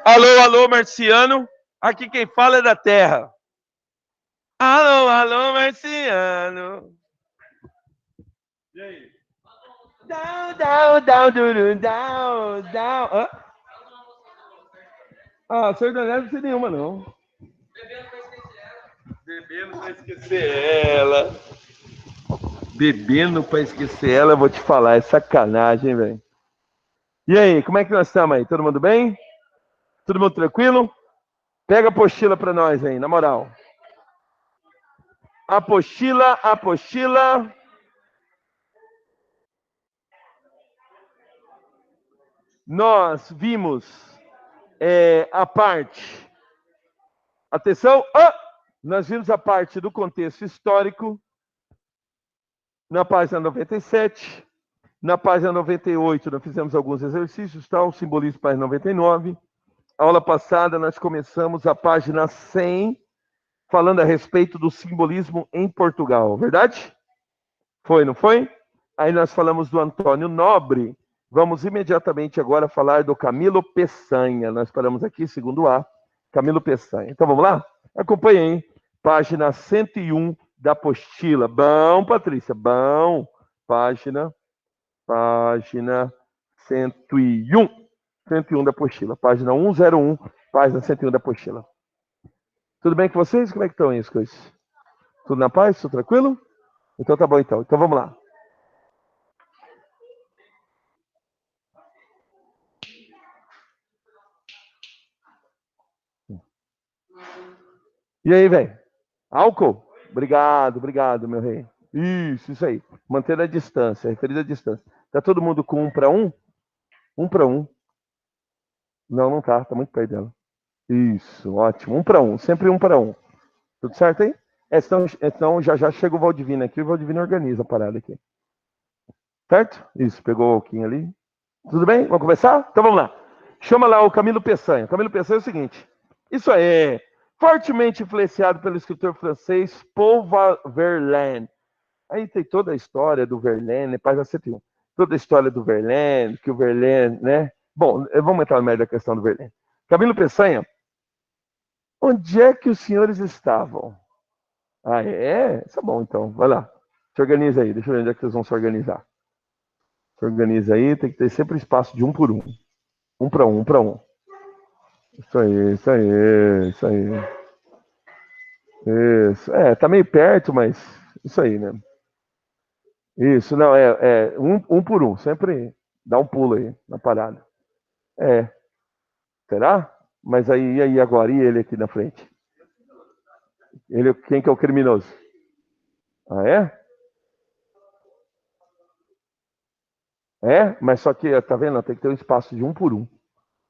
Alô, alô, Marciano. Aqui quem fala é da Terra. Alô, alô, Marciano. E aí? Down, down, down, down, down, down. Ah, sertanejo não sei nenhuma, não. Bebendo pra esquecer ela. Bebendo pra esquecer ela, eu vou te falar, é sacanagem, velho. E aí, como é que nós estamos aí? Todo mundo bem? Todo mundo tranquilo? Pega a apostila pra nós aí, na moral. Apostila, apostila. Nós vimos a parte. Atenção! Nós vimos a parte do contexto histórico na página 97. Na página 98, nós fizemos alguns exercícios, tá? O simbolismo, página 99. A aula passada, nós começamos a página 100, falando a respeito do simbolismo em Portugal, verdade? Foi, não foi? Aí nós falamos do Antônio Nobre. Vamos imediatamente agora falar do Camilo Peçanha. Nós paramos aqui, segundo A, Camilo Peçanha. Então vamos lá? Acompanhe aí. Página 101 da apostila. Bom, Patrícia, bom. Página 101. 101 da apostila. Página 101, página 101 da apostila. Tudo bem com vocês? Como é que estão aí as coisas? Tudo na paz? Tudo tranquilo? Então tá bom então. Então vamos lá. E aí, velho? Álcool? Obrigado, obrigado, meu rei. Isso aí. Manter a distância, referida à distância. Tá todo mundo com 1 para 1? 1 para 1. Não, não tá. Tá muito perto dela. Isso, ótimo. 1 para 1. Sempre 1 para 1. Tudo certo aí? Então já chega o Valdivino aqui. O Valdivino organiza a parada aqui. Certo? Isso, pegou o Alquinho ali. Tudo bem? Vamos começar? Então vamos lá. Chama lá o Camilo Peçanha. O Camilo Peçanha é o seguinte. Isso aí. Fortemente influenciado pelo escritor francês Paul Verlaine. Aí tem toda a história do Verlaine, página 101. Toda a história do Verlaine, que o Verlaine, né? Bom, vamos entrar no meio da questão do Verlaine. Camilo Peçanha, onde é que os senhores estavam? Ah, é? Isso é bom, então. Vai lá. Se organiza aí. Deixa eu ver onde é que vocês vão se organizar. Se organiza aí. Tem que ter sempre espaço de 1 por 1. 1 para 1, 1 para 1. Isso aí, isso aí, isso aí. Isso. Tá meio perto, mas isso aí, né? Isso, não, é 1 por 1. Sempre dá um pulo aí na parada. É. Será? Mas aí agora, e ele aqui na frente? Quem que é o criminoso? Ah, é? É? Mas só que, tá vendo? Tem que ter um espaço de 1 por 1.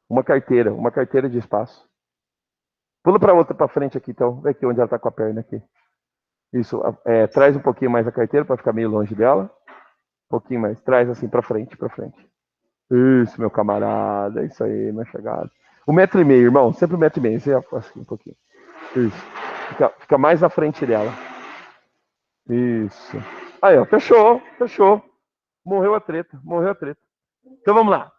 Uma carteira de espaço. Pula para outra para frente aqui, então. Vê aqui onde ela tá com a perna aqui. Isso, traz um pouquinho mais a carteira para ficar meio longe dela. Um pouquinho mais. Traz assim para frente, para frente. Isso, meu camarada. Isso aí, minha chegada. 1,5 m, irmão. Sempre 1,5 m. Você assim um pouquinho. Isso. Fica mais na frente dela. Isso. Aí, ó. Fechou, fechou. Morreu a treta, morreu a treta. Então vamos lá.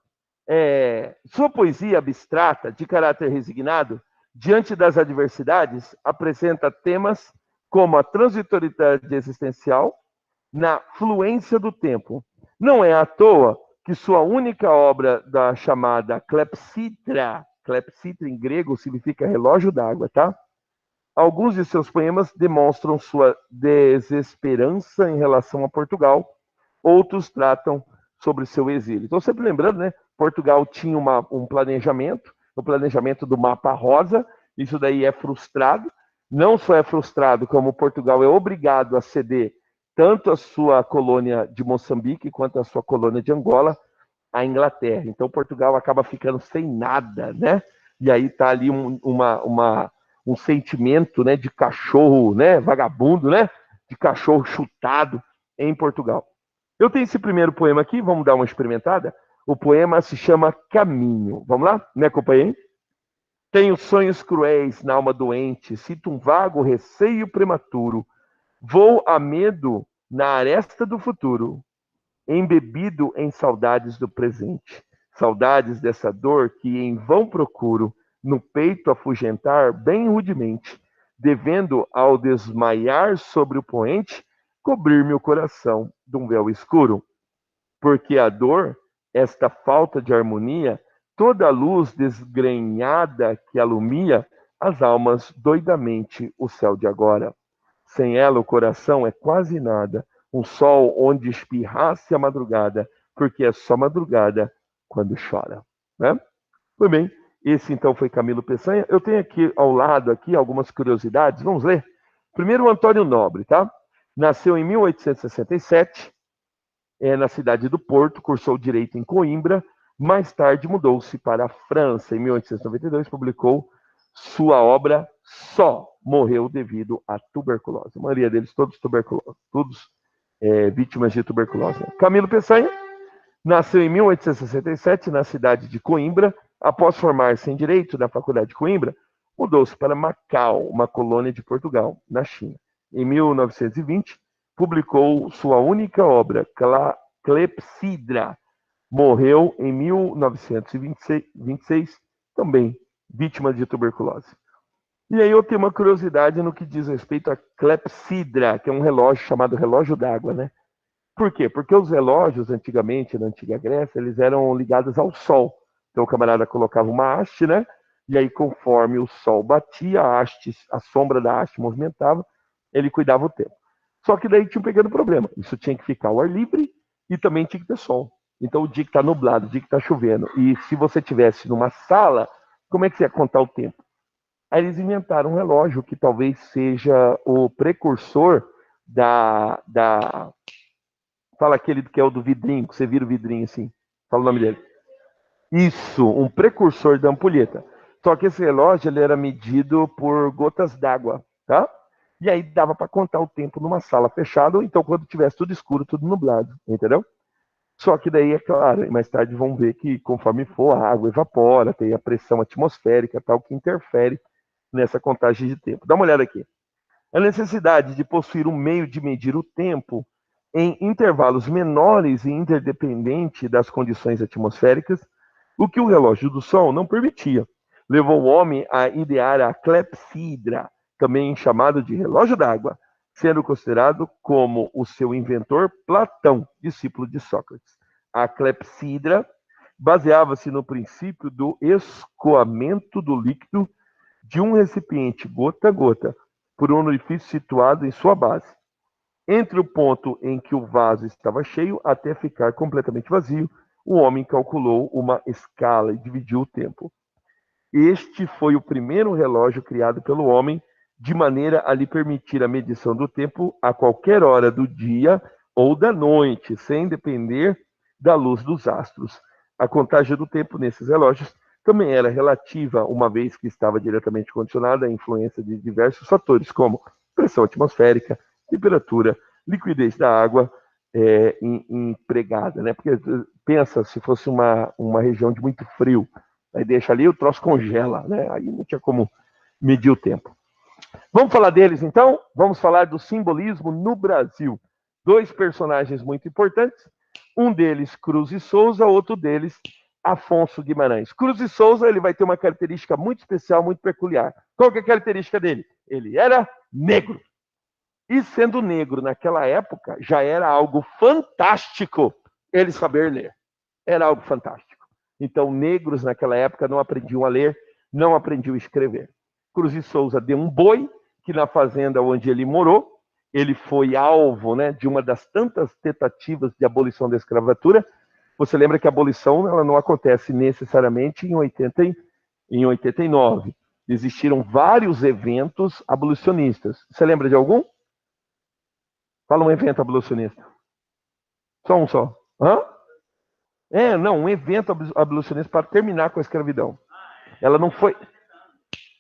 Sua poesia abstrata, de caráter resignado, diante das adversidades, apresenta temas como a transitoriedade existencial na fluência do tempo. Não é à toa que sua única obra da chamada clepsydra em grego significa relógio d'água, tá? Alguns de seus poemas demonstram sua desesperança em relação a Portugal, outros tratam sobre seu exílio. Então, sempre lembrando, né? Portugal tinha um planejamento, o planejamento do mapa rosa, isso daí é frustrado. Não só é frustrado, como Portugal é obrigado a ceder tanto a sua colônia de Moçambique quanto a sua colônia de Angola à Inglaterra. Então, Portugal acaba ficando sem nada, né? E aí está ali um sentimento, né, de cachorro, né, vagabundo, né, de cachorro chutado em Portugal. Eu tenho esse primeiro poema aqui, vamos dar uma experimentada. O poema se chama Caminho. Vamos lá? Me acompanhem? Tenho sonhos cruéis na alma doente, sinto um vago receio prematuro. Vou a medo na aresta do futuro, embebido em saudades do presente. Saudades dessa dor que em vão procuro, no peito afugentar bem rudemente, devendo, ao desmaiar sobre o poente, cobrir-me o coração de um véu escuro. Porque a dor, esta falta de harmonia, toda a luz desgrenhada que alumia as almas doidamente o céu de agora. Sem ela o coração é quase nada, um sol onde espirrasse a madrugada, porque é só madrugada quando chora. Né? Muito bem, esse então foi Camilo Peçanha. Eu tenho aqui ao lado aqui algumas curiosidades, vamos ler? Primeiro o Antônio Nobre, tá? Nasceu em 1867, na cidade do Porto, cursou Direito em Coimbra, mais tarde mudou-se para a França. Em 1892 publicou sua obra Só. Morreu devido à tuberculose. A maioria deles todos tuberculosos, todos vítimas de tuberculose. Camilo Peçanha nasceu em 1867 na cidade de Coimbra. Após formar-se em Direito na Faculdade de Coimbra, mudou-se para Macau, uma colônia de Portugal, na China. Em 1920, publicou sua única obra, Clepsidra. Morreu em 1926, também vítima de tuberculose. E aí eu tenho uma curiosidade no que diz respeito a clepsidra, que é um relógio chamado relógio d'água, né? Por quê? Porque os relógios, antigamente, na antiga Grécia, eles eram ligados ao sol. Então o camarada colocava uma haste, né? E aí, conforme o sol batia, a sombra da haste movimentava, ele cuidava o tempo. Só que daí tinha um pequeno problema. Isso tinha que ficar ao ar livre e também tinha que ter sol. Então, o dia que está nublado, o dia que está chovendo, e se você tivesse numa sala, como é que você ia contar o tempo? Aí eles inventaram um relógio que talvez seja o precursor Fala aquele que é o do vidrinho, que você vira o vidrinho assim. Fala o nome dele. Isso, um precursor da ampulheta. Só que esse relógio ele era medido por gotas d'água, tá? E aí dava para contar o tempo numa sala fechada, ou então quando tivesse tudo escuro, tudo nublado, entendeu? Só que daí, é claro, mais tarde vão ver que conforme for, a água evapora, tem a pressão atmosférica tal, que interfere nessa contagem de tempo. Dá uma olhada aqui. A necessidade de possuir um meio de medir o tempo em intervalos menores e interdependente das condições atmosféricas, o que o relógio do Sol não permitia. Levou o homem a idear a clepsidra, também chamado de relógio d'água, sendo considerado como o seu inventor Platão, discípulo de Sócrates. A clepsidra baseava-se no princípio do escoamento do líquido de um recipiente gota a gota, por um orifício situado em sua base, entre o ponto em que o vaso estava cheio até ficar completamente vazio. O homem calculou uma escala e dividiu o tempo. Este foi o primeiro relógio criado pelo homem, de maneira a lhe permitir a medição do tempo a qualquer hora do dia ou da noite, sem depender da luz dos astros. A contagem do tempo nesses relógios também era relativa, uma vez que estava diretamente condicionada à influência de diversos fatores, como pressão atmosférica, temperatura, liquidez da água empregada, né? Porque pensa se fosse uma região de muito frio, aí deixa ali, o troço congela, né? Aí não tinha como medir o tempo. Vamos falar deles então? Vamos falar do simbolismo no Brasil. Dois personagens muito importantes, um deles Cruz e Souza, outro deles Afonso Guimarães. Cruz e Souza, ele vai ter uma característica muito especial, muito peculiar. Qual que é a característica dele? Ele era negro. E sendo negro naquela época, já era algo fantástico ele saber ler. Era algo fantástico. Então, negros naquela época não aprendiam a ler, não aprendiam a escrever. Cruz e Souza deu um boi, que na fazenda onde ele morou, ele foi alvo, né, de uma das tantas tentativas de abolição da escravatura. Você lembra que a abolição ela não acontece necessariamente em 89. Existiram vários eventos abolicionistas. Você lembra de algum? Fala um evento abolicionista. Só um só. Hã? Não, um evento abolicionista para terminar com a escravidão. Ela não foi...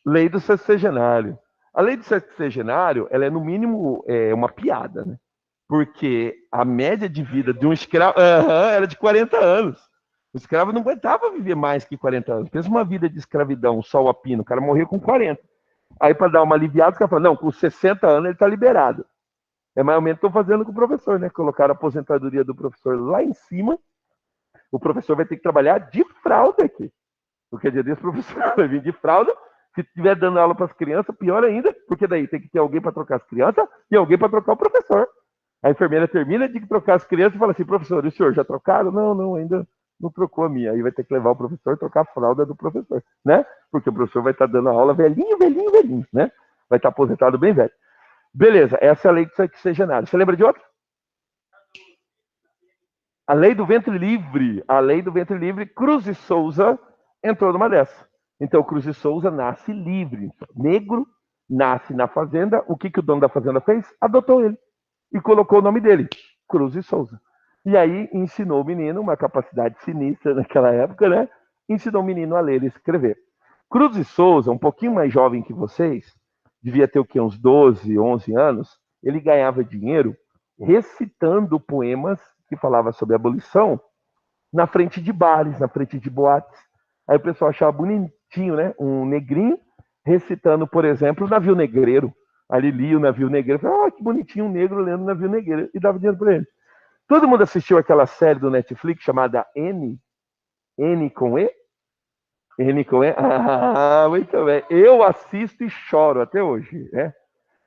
Lei do sexagenário. A lei do sexagenário, ela é no mínimo uma piada, né? Porque a média de vida de um escravo era de 40 anos. O escravo não aguentava viver mais que 40 anos. Pensa uma vida de escravidão, sol a pino, o cara morreu com 40. Aí, para dar uma aliviada, o cara fala, não, com 60 anos ele está liberado. É mais ou menos o que estão fazendo com o professor, né? Colocaram a aposentadoria do professor lá em cima. O professor vai ter que trabalhar de fralda aqui. Porque dia desse o professor vai vir de fralda, se estiver dando aula para as crianças, pior ainda, porque daí tem que ter alguém para trocar as crianças e alguém para trocar o professor. A enfermeira termina de trocar as crianças e fala assim, professor, e o senhor já trocaram? Não, ainda não trocou a minha. Aí vai ter que levar o professor e trocar a fralda do professor, né? Porque o professor vai estar dando a aula velhinho, né? Vai estar aposentado bem velho. Beleza, essa é a lei do sexagenário. Você lembra de outra? A lei do ventre livre. A lei do ventre livre, Cruz de Souza entrou numa dessa. Então, Cruz de Souza nasce livre. Negro, nasce na fazenda. O que o dono da fazenda fez? Adotou ele. E colocou o nome dele, Cruz de Souza. E aí ensinou o menino, uma capacidade sinistra naquela época, né? Ensinou o menino a ler e escrever. Cruz de Souza, um pouquinho mais jovem que vocês, devia ter o quê? Uns 12, 11 anos, ele ganhava dinheiro recitando poemas que falavam sobre abolição na frente de bares, na frente de boates. Aí o pessoal achava bonitinho, né? Um negrinho recitando, por exemplo, o Navio Negreiro. Aí ele lia o Navio Negreiro, falava, que bonitinho um negro lendo o Navio Negreiro, e dava dinheiro para ele. Todo mundo assistiu aquela série do Netflix chamada N com E? N com E? Ah, muito bem. Eu assisto e choro até hoje, né?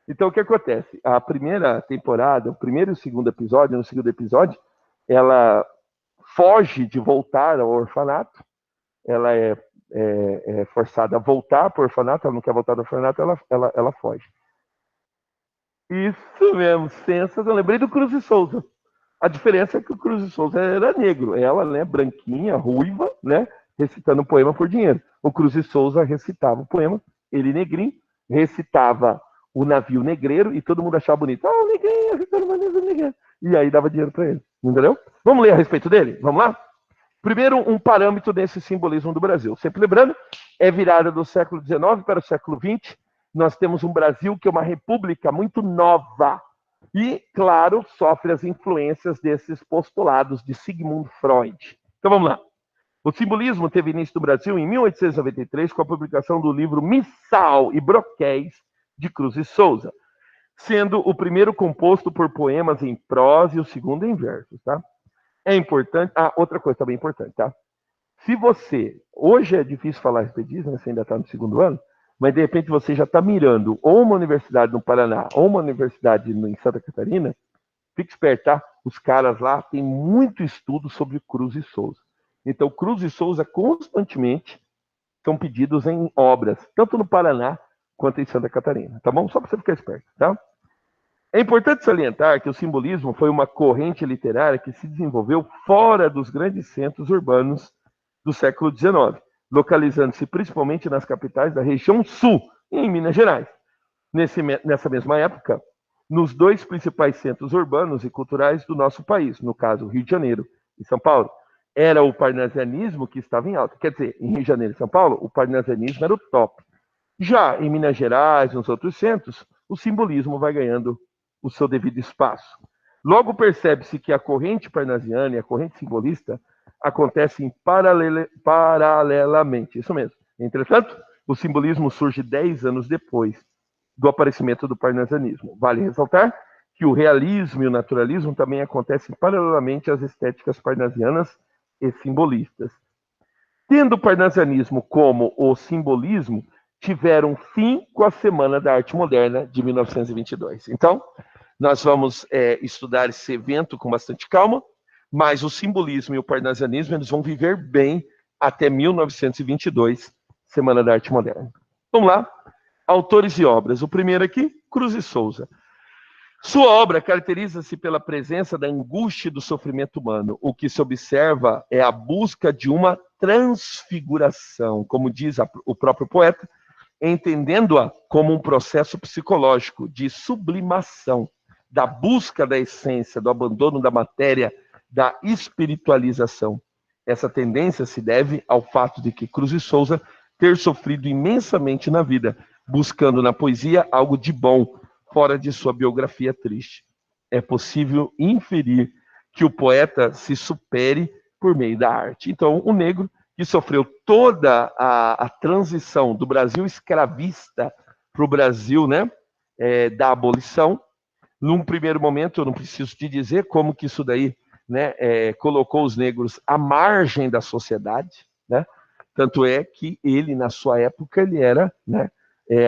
Então, o que acontece? A primeira temporada, o primeiro e o segundo episódio, no segundo episódio, ela foge de voltar ao orfanato, ela é forçada a voltar para o orfanato, ela não quer voltar ao orfanato, ela foge. Isso mesmo, sensacional. Eu lembrei do Cruz de Souza. A diferença é que o Cruz de Souza era negro. Ela, né, branquinha, ruiva, né, recitando um poema por dinheiro. O Cruz de Souza recitava o poema, ele negrinho, recitava o Navio Negreiro e todo mundo achava bonito. Ah, o negrinho, recitando o Navio Negreiro. E aí dava dinheiro para ele, entendeu? Vamos ler a respeito dele? Vamos lá? Primeiro, um parâmetro desse simbolismo do Brasil. Sempre lembrando, é virada do século XIX para o século XX. Nós temos um Brasil que é uma república muito nova. E, claro, sofre as influências desses postulados de Sigmund Freud. Então vamos lá. O simbolismo teve início no Brasil em 1893 com a publicação do livro Missal e Broquéis de Cruz e Souza, sendo o primeiro composto por poemas em prosa e o segundo em versos, tá? É importante. Ah, outra coisa também importante, tá? Se você. Hoje é difícil falar a respeito disso, né? Você ainda está no segundo ano, mas de repente você já está mirando ou uma universidade no Paraná ou uma universidade em Santa Catarina, fique esperto, tá? Os caras lá têm muito estudo sobre Cruz e Souza. Então, Cruz e Souza constantemente são pedidos em obras, tanto no Paraná quanto em Santa Catarina, tá bom? Só para você ficar esperto, tá? É importante salientar que o simbolismo foi uma corrente literária que se desenvolveu fora dos grandes centros urbanos do século XIX, localizando-se principalmente nas capitais da região sul, em Minas Gerais. Nessa mesma época, nos dois principais centros urbanos e culturais do nosso país, no caso Rio de Janeiro e São Paulo, era o parnasianismo que estava em alta. Quer dizer, em Rio de Janeiro e São Paulo, o parnasianismo era o top. Já em Minas Gerais, nos outros centros, o simbolismo vai ganhando o seu devido espaço. Logo percebe-se que a corrente parnasiana e a corrente simbolista acontecem paralelamente. Isso mesmo. Entretanto, o simbolismo surge 10 anos depois do aparecimento do parnasianismo. Vale ressaltar que o realismo e o naturalismo também acontecem paralelamente às estéticas parnasianas e simbolistas. Tendo o parnasianismo como o simbolismo, tiveram fim com a Semana da Arte Moderna de 1922. Então, nós vamos estudar esse evento com bastante calma, mas o simbolismo e o parnasianismo eles vão viver bem até 1922, Semana da Arte Moderna. Vamos lá. Autores e obras. O primeiro aqui, Cruz e Souza. Sua obra caracteriza-se pela presença da angústia e do sofrimento humano. O que se observa é a busca de uma transfiguração, como diz o próprio poeta, entendendo-a como um processo psicológico de sublimação, da busca da essência, do abandono da matéria, da espiritualização. Essa tendência se deve ao fato de que Cruz e Souza ter sofrido imensamente na vida, buscando na poesia algo de bom, fora de sua biografia triste. É possível inferir que o poeta se supere por meio da arte. Então, o negro, que sofreu toda a transição do Brasil escravista para o Brasil, né, da abolição, num primeiro momento, eu não preciso te dizer como que isso daí, né, colocou os negros à margem da sociedade, né? Tanto é que ele, na sua época, ele era, né,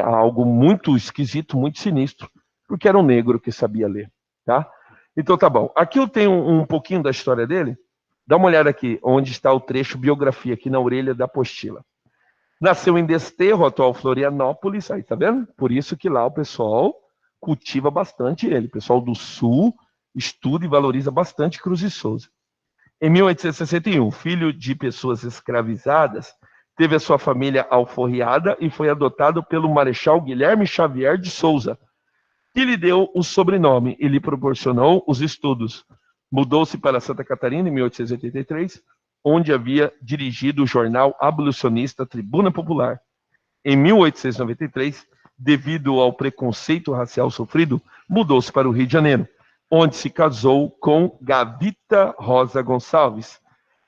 algo muito esquisito, muito sinistro, porque era um negro que sabia ler, tá? Então tá bom. Aqui eu tenho um pouquinho da história dele. Dá uma olhada aqui, onde está o trecho biografia, aqui na orelha da apostila. Nasceu em Desterro, atual Florianópolis, aí tá vendo? Por isso que lá o pessoal cultiva bastante ele. O pessoal do Sul estuda e valoriza bastante Cruz de Souza. Em 1861, filho de pessoas escravizadas, teve a sua família alforriada e foi adotado pelo Marechal Guilherme Xavier de Souza, que lhe deu o sobrenome e lhe proporcionou os estudos. Mudou-se para Santa Catarina em 1883, onde havia dirigido o jornal abolicionista Tribuna Popular. Em 1893, devido ao preconceito racial sofrido, mudou-se para o Rio de Janeiro, onde se casou com Gavita Rosa Gonçalves.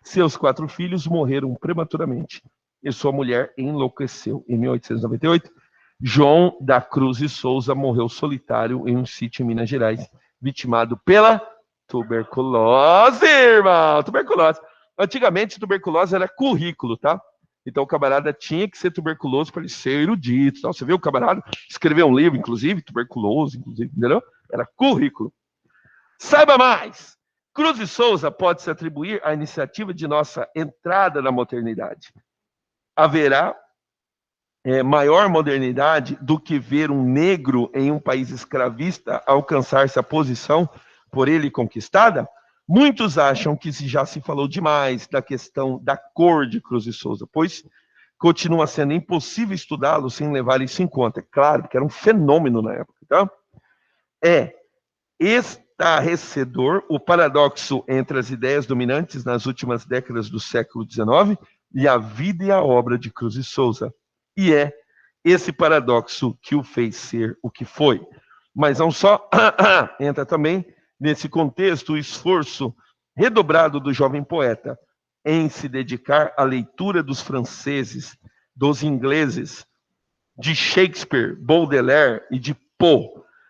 Seus 4 filhos morreram prematuramente e sua mulher enlouqueceu. Em 1898, João da Cruz de Souza morreu solitário em um sítio em Minas Gerais, vitimado pela tuberculose, irmão. Tuberculose. Antigamente, tuberculose era currículo, tá? Então, o camarada tinha que ser tuberculoso para ele ser erudito. Tá? Você viu o camarada escreveu um livro, inclusive, tuberculoso, inclusive, entendeu? Era currículo. Saiba mais! Cruz de Souza pode se atribuir à iniciativa de nossa entrada na modernidade. Haverá maior modernidade do que ver um negro em um país escravista alcançar-se a posição por ele conquistada? Muitos acham que já se falou demais da questão da cor de Cruz de Souza, pois continua sendo impossível estudá-lo sem levar isso em conta. Claro, que era um fenômeno na época. Tá? É estarrecedor o paradoxo entre as ideias dominantes nas últimas décadas do século XIX e a vida e a obra de Cruz de Souza. E é esse paradoxo que o fez ser o que foi. Mas não só entra também nesse contexto o esforço redobrado do jovem poeta em se dedicar à leitura dos franceses, dos ingleses, de Shakespeare, Baudelaire e de Poe.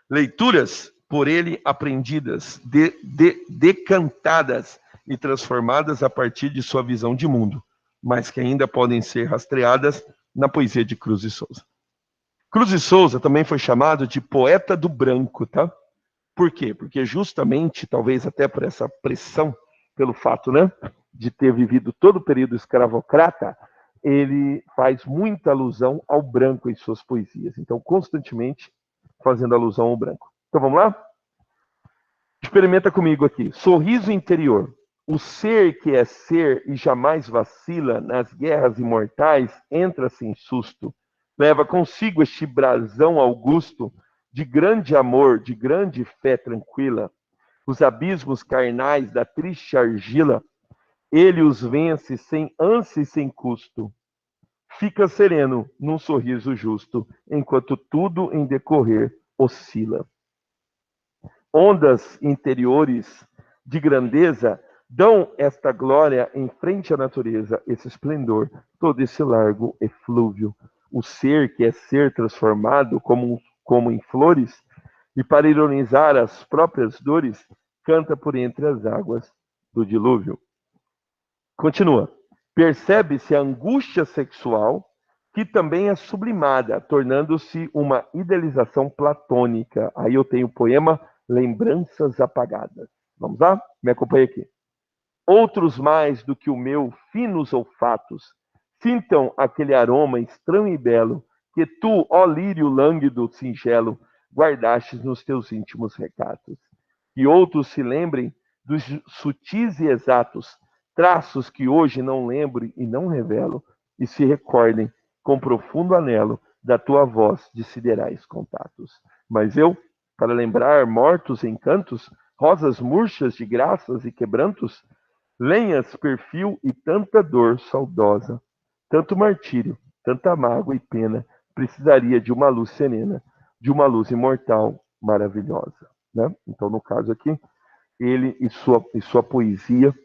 Leituras por ele aprendidas, decantadas e transformadas a partir de sua visão de mundo, mas que ainda podem ser rastreadas na poesia de Cruz de Souza. Cruz de Souza também foi chamado de poeta do branco, tá? Por quê? Porque justamente, talvez até por essa pressão, pelo fato, né, de ter vivido todo o período escravocrata, ele faz muita alusão ao branco em suas poesias. Então, constantemente fazendo alusão ao branco. Então, vamos lá? Experimenta comigo aqui. Sorriso interior. O ser que é ser e jamais vacila nas guerras imortais entra sem susto. Leva consigo este brasão augusto de grande amor, de grande fé tranquila. Os abismos carnais da triste argila, ele os vence sem ânsia e sem custo. Fica sereno num sorriso justo, enquanto tudo em decorrer oscila. Ondas interiores de grandeza dão esta glória em frente à natureza, esse esplendor, todo esse largo eflúvio. O ser que é ser transformado como em flores, e para ironizar as próprias dores, canta por entre as águas do dilúvio. Continua. Percebe-se a angústia sexual, que também é sublimada, tornando-se uma idealização platônica. Aí eu tenho o poema Lembranças Apagadas. Vamos lá? Me acompanha aqui. Outros mais do que o meu finos olfatos sintam aquele aroma estranho e belo que tu, ó lírio lânguido singelo, guardastes nos teus íntimos recatos. E outros se lembrem dos sutis e exatos traços que hoje não lembro e não revelo, e se recordem com profundo anelo da tua voz de siderais contatos. Mas eu, para lembrar mortos encantos, rosas murchas de graças e quebrantos, lenhas, perfil e tanta dor saudosa, tanto martírio, tanta mágoa e pena, precisaria de uma luz serena, de uma luz imortal maravilhosa. Né? Então, no caso aqui, ele e sua poesia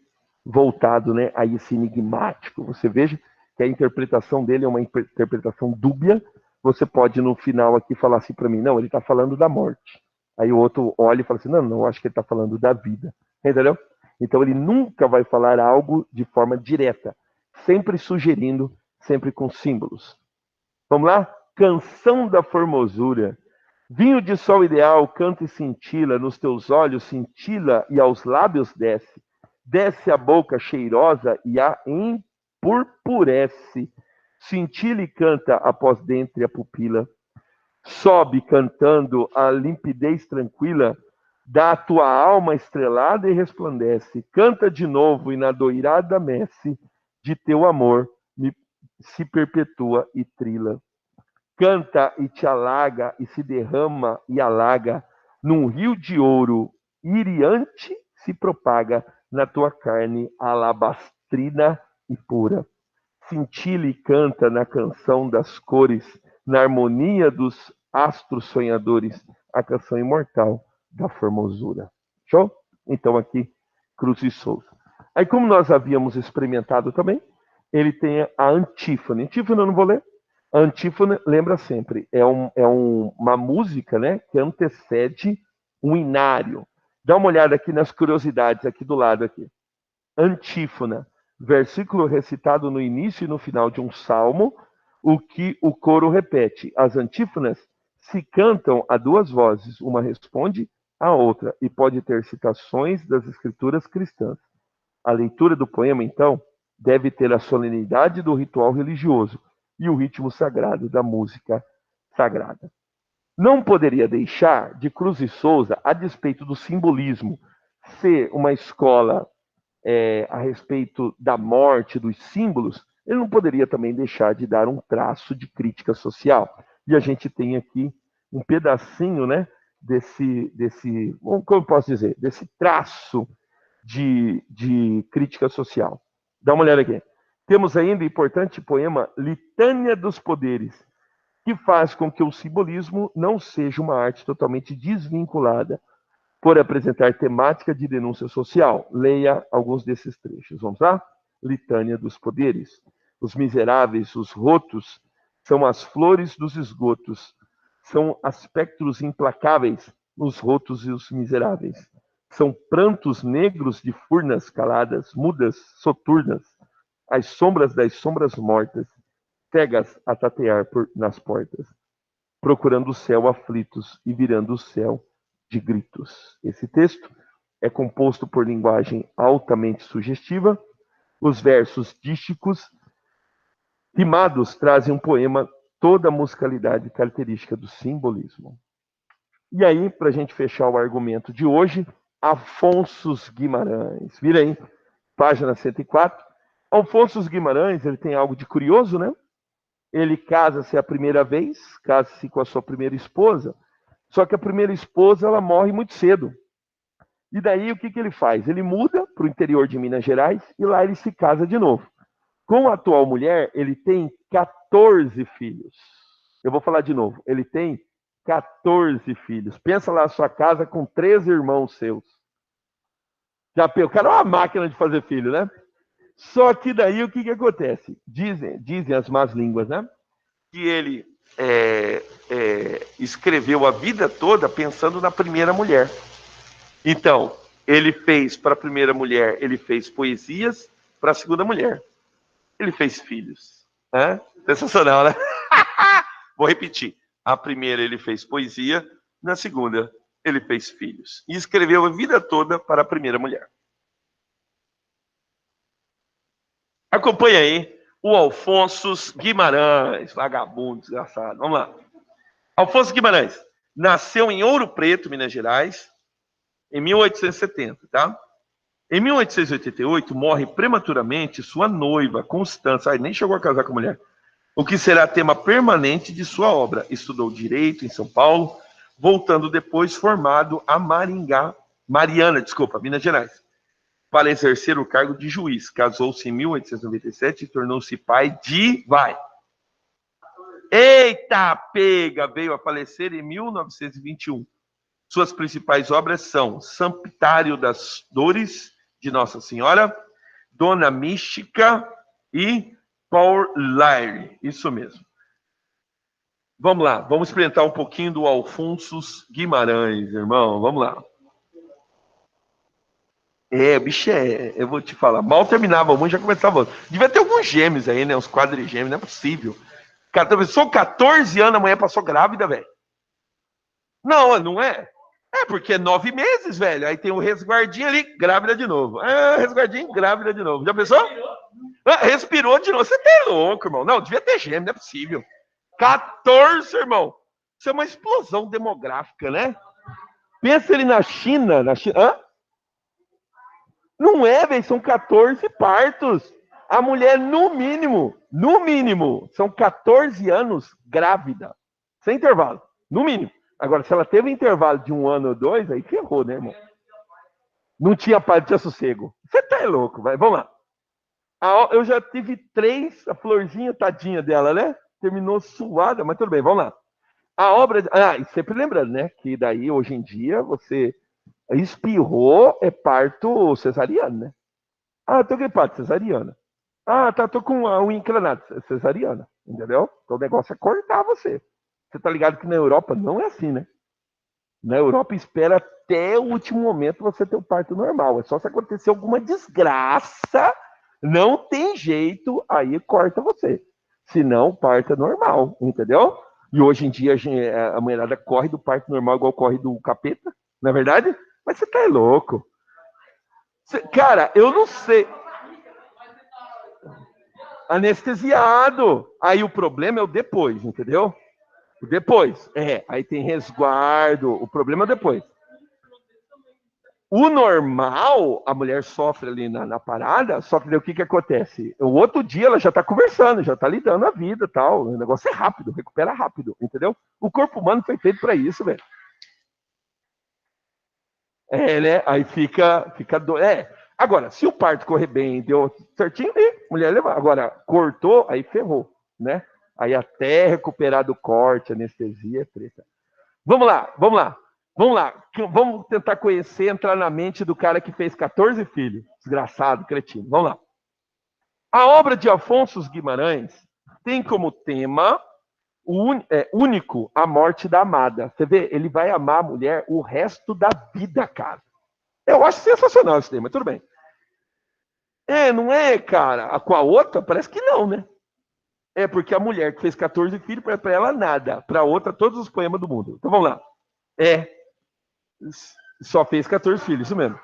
voltado, né, a esse enigmático. Você veja que a interpretação dele é uma interpretação dúbia. Você pode, no final aqui, falar assim para mim, não, ele está falando da morte. Aí o outro olha e fala assim, não, acho que ele está falando da vida. Entendeu? Então ele nunca vai falar algo de forma direta, sempre sugerindo, sempre com símbolos. Vamos lá? Canção da formosura. Vinho de sol ideal, canta e cintila, nos teus olhos cintila e aos lábios desce. Desce a boca cheirosa e a empurpurece. Cintila e canta após dentre a pupila. Sobe cantando a limpidez tranquila da tua alma estrelada e resplandece. Canta de novo e na doirada messe de teu amor se perpetua e trila. Canta e te alaga e se derrama e alaga num rio de ouro iriante se propaga na tua carne alabastrina e pura. Cintila e canta na canção das cores, na harmonia dos astros sonhadores, a canção imortal da formosura. Show? Então aqui, Cruz e Souza. Aí como nós havíamos experimentado também, ele tem a antífona. Antífona eu não vou ler. A antífona, lembra sempre, é uma música, né, que antecede um inário. Dá uma olhada aqui nas curiosidades, aqui do lado. Aqui. Antífona, versículo recitado no início e no final de um salmo, o que o coro repete. As antífonas se cantam a duas vozes, uma responde à outra, e pode ter citações das escrituras cristãs. A leitura do poema, então, deve ter a solenidade do ritual religioso e o ritmo sagrado da música sagrada. Não poderia deixar de Cruz e Souza, a despeito do simbolismo, ser uma escola a respeito da morte, dos símbolos, ele não poderia também deixar de dar um traço de crítica social. E a gente tem aqui um pedacinho, né, como eu posso dizer, desse traço de crítica social. Dá uma olhada aqui. Temos ainda o importante poema Litânia dos Poderes, que faz com que o simbolismo não seja uma arte totalmente desvinculada, por apresentar temática de denúncia social. Leia alguns desses trechos. Vamos lá? Litânia dos Poderes. Os miseráveis, os rotos, são as flores dos esgotos. São aspectos implacáveis, os rotos e os miseráveis. São prantos negros de furnas caladas, mudas, soturnas, as sombras das sombras mortas, cegas a tatear nas portas, procurando o céu aflitos e virando o céu de gritos. Esse texto é composto por linguagem altamente sugestiva. Os versos dísticos rimados trazem um poema toda a musicalidade característica do simbolismo. E aí, para a gente fechar o argumento de hoje, Afonso Guimarães. Vira aí, página 104. Afonso Guimarães, ele tem algo de curioso, né? Ele casa-se a primeira vez, casa-se com a sua primeira esposa, só que a primeira esposa, ela morre muito cedo. E daí, o que ele faz? Ele muda para o interior de Minas Gerais e lá ele se casa de novo. Com a atual mulher, ele tem 14 filhos. Eu vou falar de novo. Ele tem 14 filhos. Pensa lá a sua casa com 13 irmãos seus. O cara é uma máquina de fazer filho, né? Só que daí, o que acontece? Dizem as más línguas, né? Que ele escreveu a vida toda pensando na primeira mulher. Então, ele fez para a primeira mulher, ele fez poesias, para a segunda mulher, ele fez filhos. Sensacional, né? Vou repetir. A primeira ele fez poesia, na segunda ele fez filhos. E escreveu a vida toda para a primeira mulher. Acompanha aí o Afonso Guimarães, vagabundo, desgraçado. Vamos lá. Afonso Guimarães nasceu em Ouro Preto, Minas Gerais, em 1870, tá? Em 1888, morre prematuramente sua noiva, Constança. Nem chegou a casar com a mulher. O que será tema permanente de sua obra. Estudou Direito em São Paulo, voltando depois formado a Mariana, Minas Gerais, para exercer o cargo de juiz. Casou-se em 1897 e tornou-se pai de... Eita, pega! Veio a falecer em 1921. Suas principais obras são Santuário das Dores, de Nossa Senhora, Dona Mística e Paul Lyre. Isso mesmo. Vamos lá, vamos experimentar um pouquinho do Afonso Guimarães, irmão. Vamos lá. Bicho, eu vou te falar. Mal terminava um, já começava outro. Devia ter alguns gêmeos aí, né? Uns quadrigêmeos, não é possível. São 14 anos, a mulher passou grávida, velho. Não, não é. É porque é 9 meses, velho. Aí tem o resguardinho ali, grávida de novo. Resguardinho, grávida de novo. Já pensou? Respirou de novo. Você tá louco, irmão. Não, devia ter gêmeo, não é possível. 14, irmão. Isso é uma explosão demográfica, né? Pensa ele na China. Hã? Não é, velho. São 14 partos. A mulher, no mínimo, são 14 anos grávida. Sem intervalo. No mínimo. Agora, se ela teve intervalo de 1 ano ou 2, aí ferrou, né, irmão? Não tinha paz, tinha sossego. Você tá louco, vai. Vamos lá. Eu já tive 3, a florzinha, tadinha dela, né? Terminou suada, mas tudo bem, vamos lá. A obra. E sempre lembrando, né? Que daí, hoje em dia, você espirrou, é parto cesariano, né? Tô gripado, cesariana. Tô com a unha inclinada, cesariana, entendeu? Então o negócio é cortar você. Você tá ligado que na Europa não é assim, né? Na Europa espera até o último momento você ter o parto normal. É só se acontecer alguma desgraça, não tem jeito, aí corta você. Se não, parto é normal, entendeu? E hoje em dia a mulherada corre do parto normal igual corre do capeta, não é verdade? Mas você tá louco. Cara, eu não sei. Anestesiado. Aí o problema é o depois, entendeu? O depois. Aí tem resguardo. O problema é depois. O normal, a mulher sofre ali na parada, só que daí o que acontece? O outro dia ela já tá conversando, já tá lidando a vida e tal. O negócio é rápido, recupera rápido, entendeu? O corpo humano foi feito para isso, velho. Né? Aí fica do... Agora, se o parto correr bem, deu certinho, mulher leva. Agora, cortou, aí ferrou, né? Aí até recuperar do corte, anestesia, é treta. Vamos lá. Vamos tentar conhecer, entrar na mente do cara que fez 14 filhos. Desgraçado, cretino. Vamos lá. A obra de Afonso Guimarães tem como tema único a morte da amada. Você vê, ele vai amar a mulher o resto da vida, cara. Eu acho sensacional esse tema, tudo bem. Não é, cara? Com a outra, parece que não, né? Porque a mulher que fez 14 filhos, para ela nada. Para a outra, todos os poemas do mundo. Então vamos lá. Só fez 14 filhos, isso mesmo.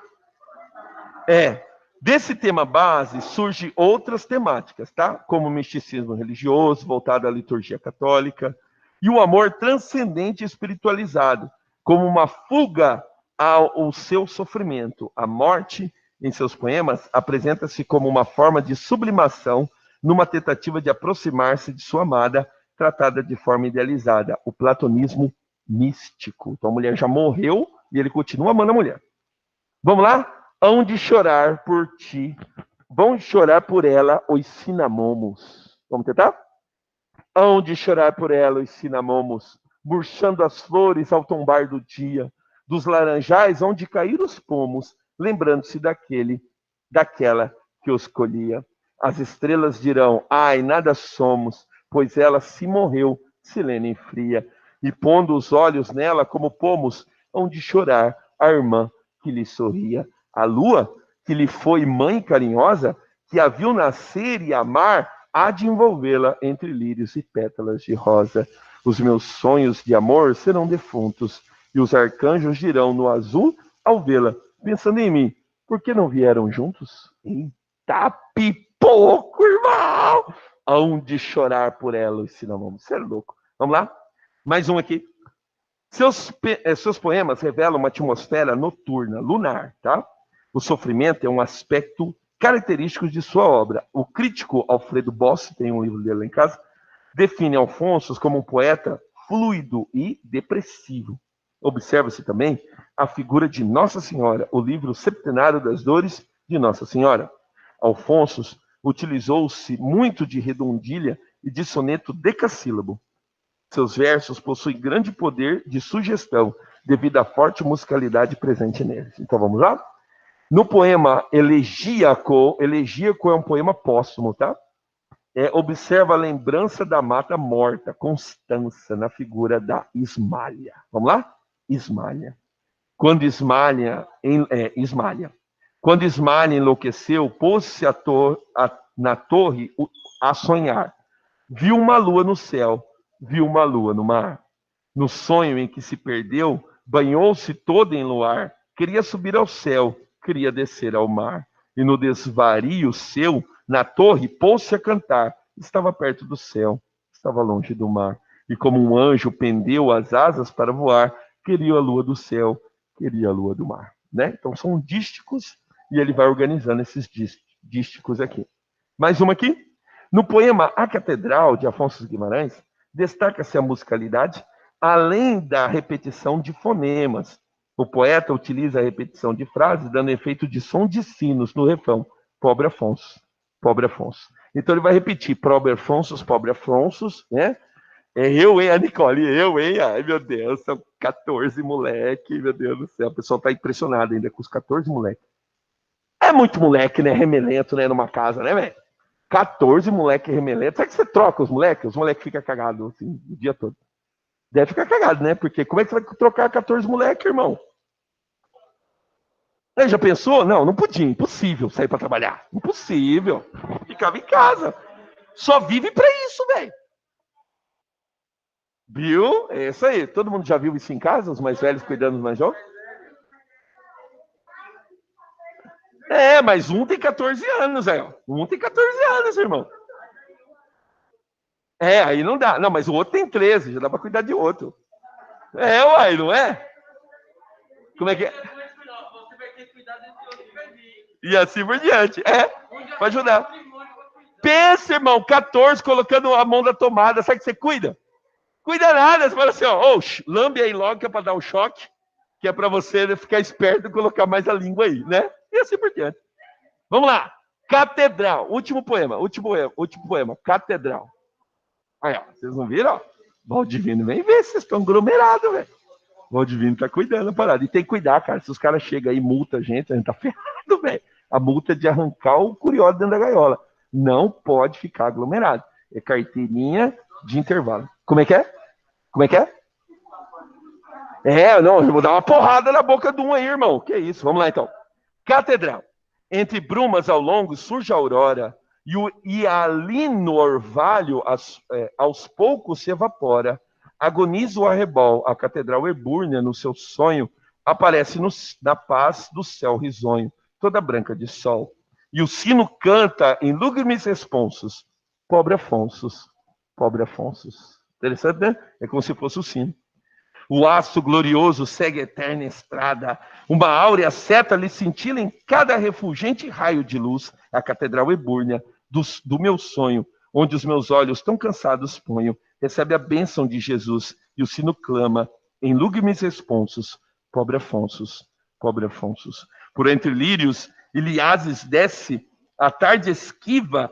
Desse tema base surgem outras temáticas, tá? Como o misticismo religioso, voltado à liturgia católica, e o amor transcendente e espiritualizado, como uma fuga ao seu sofrimento. A morte, em seus poemas, apresenta-se como uma forma de sublimação numa tentativa de aproximar-se de sua amada, tratada de forma idealizada. O platonismo místico. Então a mulher já morreu e ele continua amando a mulher. Vamos lá? Hão de chorar por ti, vão chorar por ela os cinamomos. Vamos tentar? Hão de chorar por ela os cinamomos, murchando as flores ao tombar do dia. Dos laranjais hão de cair os pomos, lembrando-se daquela que os colhia. As estrelas dirão, ai, nada somos, pois ela se morreu, silene e fria. E pondo os olhos nela como pomos, hão de chorar a irmã que lhe sorria. A lua, que lhe foi mãe carinhosa, que a viu nascer e amar, há de envolvê-la entre lírios e pétalas de rosa. Os meus sonhos de amor serão defuntos, e os arcanjos dirão no azul ao vê-la, pensando em mim, por que não vieram juntos? Eita pipoco, irmão! Hão de chorar por ela os cinamomos. Você é louco. Vamos lá? Mais um aqui. Seus poemas revelam uma atmosfera noturna, lunar, tá? O sofrimento é um aspecto característico de sua obra. O crítico Alfredo Bossi, tem um livro dele lá em casa, define Alfonso como um poeta fluido e depressivo. Observa-se também a figura de Nossa Senhora, o livro Septenário das Dores de Nossa Senhora. Alfonso utilizou-se muito de redondilha e de soneto decassílabo. Seus versos possuem grande poder de sugestão, devido à forte musicalidade presente neles. Então vamos lá? No poema Elegíaco é um poema póstumo, tá? Observa a lembrança da mata morta, Constança, na figura da Ismália. Vamos lá? Ismália. Quando Ismália. Quando Ismar enlouqueceu, pôs-se na torre a sonhar. Viu uma lua no céu, viu uma lua no mar. No sonho em que se perdeu, banhou-se todo em luar. Queria subir ao céu, queria descer ao mar. E no desvario seu, na torre, pôs-se a cantar. Estava perto do céu, estava longe do mar. E como um anjo pendeu as asas para voar, queria a lua do céu, queria a lua do mar. Né? Então são dísticos e ele vai organizando esses dísticos aqui. Mais uma aqui. No poema A Catedral, de Afonso Guimarães, destaca-se a musicalidade, além da repetição de fonemas. O poeta utiliza a repetição de frases, dando efeito de som de sinos no refrão. Pobre Afonso, pobre Afonso. Então ele vai repetir, pobre Afonsos, né? É eu, hein, a Nicole, eu, hein? Ai, meu Deus, são 14 moleque, meu Deus do céu. A pessoa tá impressionada ainda com os 14 moleque. É muito moleque, né? Remelento, né? Numa casa, né, velho? 14 moleque remelento. Será que você troca os moleques? Os moleques ficam cagados assim, o dia todo. Deve ficar cagado, né? Porque como é que você vai trocar 14 moleque, irmão? Aí, já pensou? Não, não podia. Impossível sair para trabalhar. Impossível. Ficava em casa. Só vive para isso, velho. Viu? É isso aí. Todo mundo já viu isso em casa? Os mais velhos cuidando dos mais jovens? É, mas um tem 14 anos, velho. Um tem 14 anos, irmão. É, aí não dá. Não, mas o outro tem 13, já dá pra cuidar de outro. É, uai, não é? Como é que é? E assim por diante. É, pra ajudar. Pensa, irmão, 14 colocando a mão da tomada, sabe que você cuida? Cuida nada, você fala assim, ó, lambe aí logo que é pra dar um choque, que é pra você ficar esperto e colocar mais a língua aí, né? E assim por diante. Vamos lá. Catedral. Último poema. Catedral. Aí, ó. Vocês não viram? Ó. Valdivino, vem ver, vocês estão aglomerados, velho. Valdivino tá cuidando da parada. E tem que cuidar, cara. Se os caras chegam aí e multam a gente tá ferrado, velho. A multa é de arrancar o curioso dentro da gaiola. Não pode ficar aglomerado. É carteirinha de intervalo. Como é que é? Como é que é? É, não, eu vou dar uma porrada na boca de um aí, irmão. Que isso? Vamos lá, então. Catedral. Entre brumas ao longo surge a aurora, e ali no orvalho, aos poucos se evapora. Agoniza o arrebol, a catedral ebúrnea no seu sonho, aparece na paz do céu risonho, toda branca de sol. E o sino canta em lúgubres responsos, pobre Afonsos, pobre Afonsos. Interessante, né? É como se fosse o sino. O aço glorioso segue a eterna estrada. Uma áurea seta lhe cintila em cada refulgente raio de luz. A catedral ebúrnea do meu sonho, onde os meus olhos tão cansados ponho, recebe a bênção de Jesus e o sino clama em lúgubres responsos. Pobre Afonsos, pobre Afonsos. Por entre lírios e liazes desce, a tarde esquiva,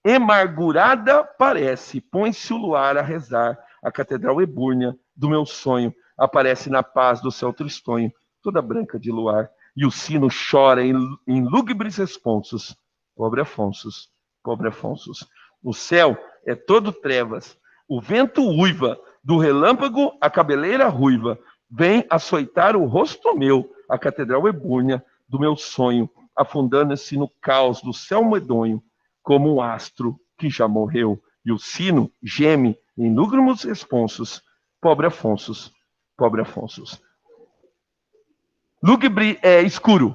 emargurada parece, põe-se o luar a rezar. A catedral ebúrnea do meu sonho aparece na paz do céu tristonho, toda branca de luar, e o sino chora em lúgubres responsos. Pobre Afonsos, pobre Afonsos. O céu é todo trevas, o vento uiva, do relâmpago a cabeleira ruiva, vem açoitar o rosto meu, a catedral ebúrnea do meu sonho, afundando-se no caos do céu medonho, como um astro que já morreu, e o sino geme em lúgubres responsos. Pobre Afonsos, pobre Afonsos. Lúgubre é escuro.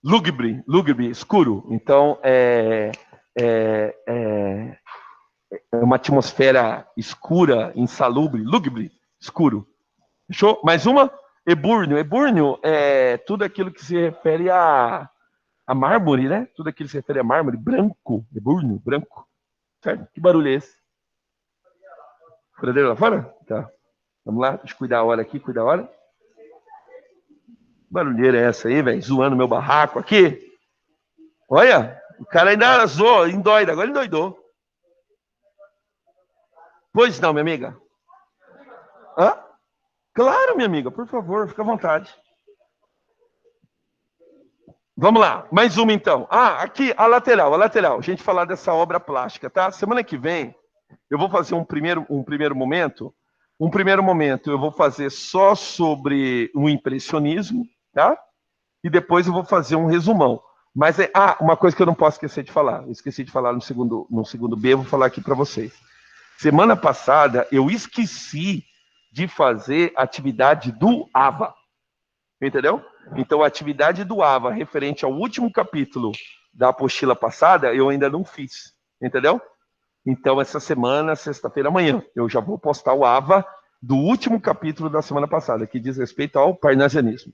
Lúgubre, escuro. Então, é uma atmosfera escura, insalubre. Lúgubre, escuro. Fechou? Mais uma? Ebúrnio. Ebúrnio é tudo aquilo que se refere a mármore, né? Tudo aquilo que se refere a mármore. Branco. Ebúrnio, branco. Certo? Que barulho é esse? Furadeira lá fora? Tá. Vamos lá, deixa eu cuidar a hora aqui, cuidar a hora. Barulheira é essa aí, velho? Zoando meu barraco aqui. Olha, o cara ainda zoou, endoida, agora endoidou. Pois não, minha amiga? Hã? Claro, minha amiga, por favor, fica à vontade. Vamos lá, mais uma então. Ah, aqui, a lateral. A gente falar dessa obra plástica, tá? Semana que vem, eu vou fazer um primeiro momento. Eu vou fazer só sobre o impressionismo, tá? e depois eu vou fazer um resumão. Mas uma coisa que eu não posso esquecer de falar. Eu esqueci de falar no segundo B, eu vou falar aqui para vocês. Semana passada eu esqueci de fazer atividade do AVA. Entendeu? Então, a atividade do AVA referente ao último capítulo da apostila passada, eu ainda não fiz. Entendeu? Então, essa semana, sexta-feira, amanhã, eu já vou postar o AVA do último capítulo da semana passada, que diz respeito ao parnasianismo.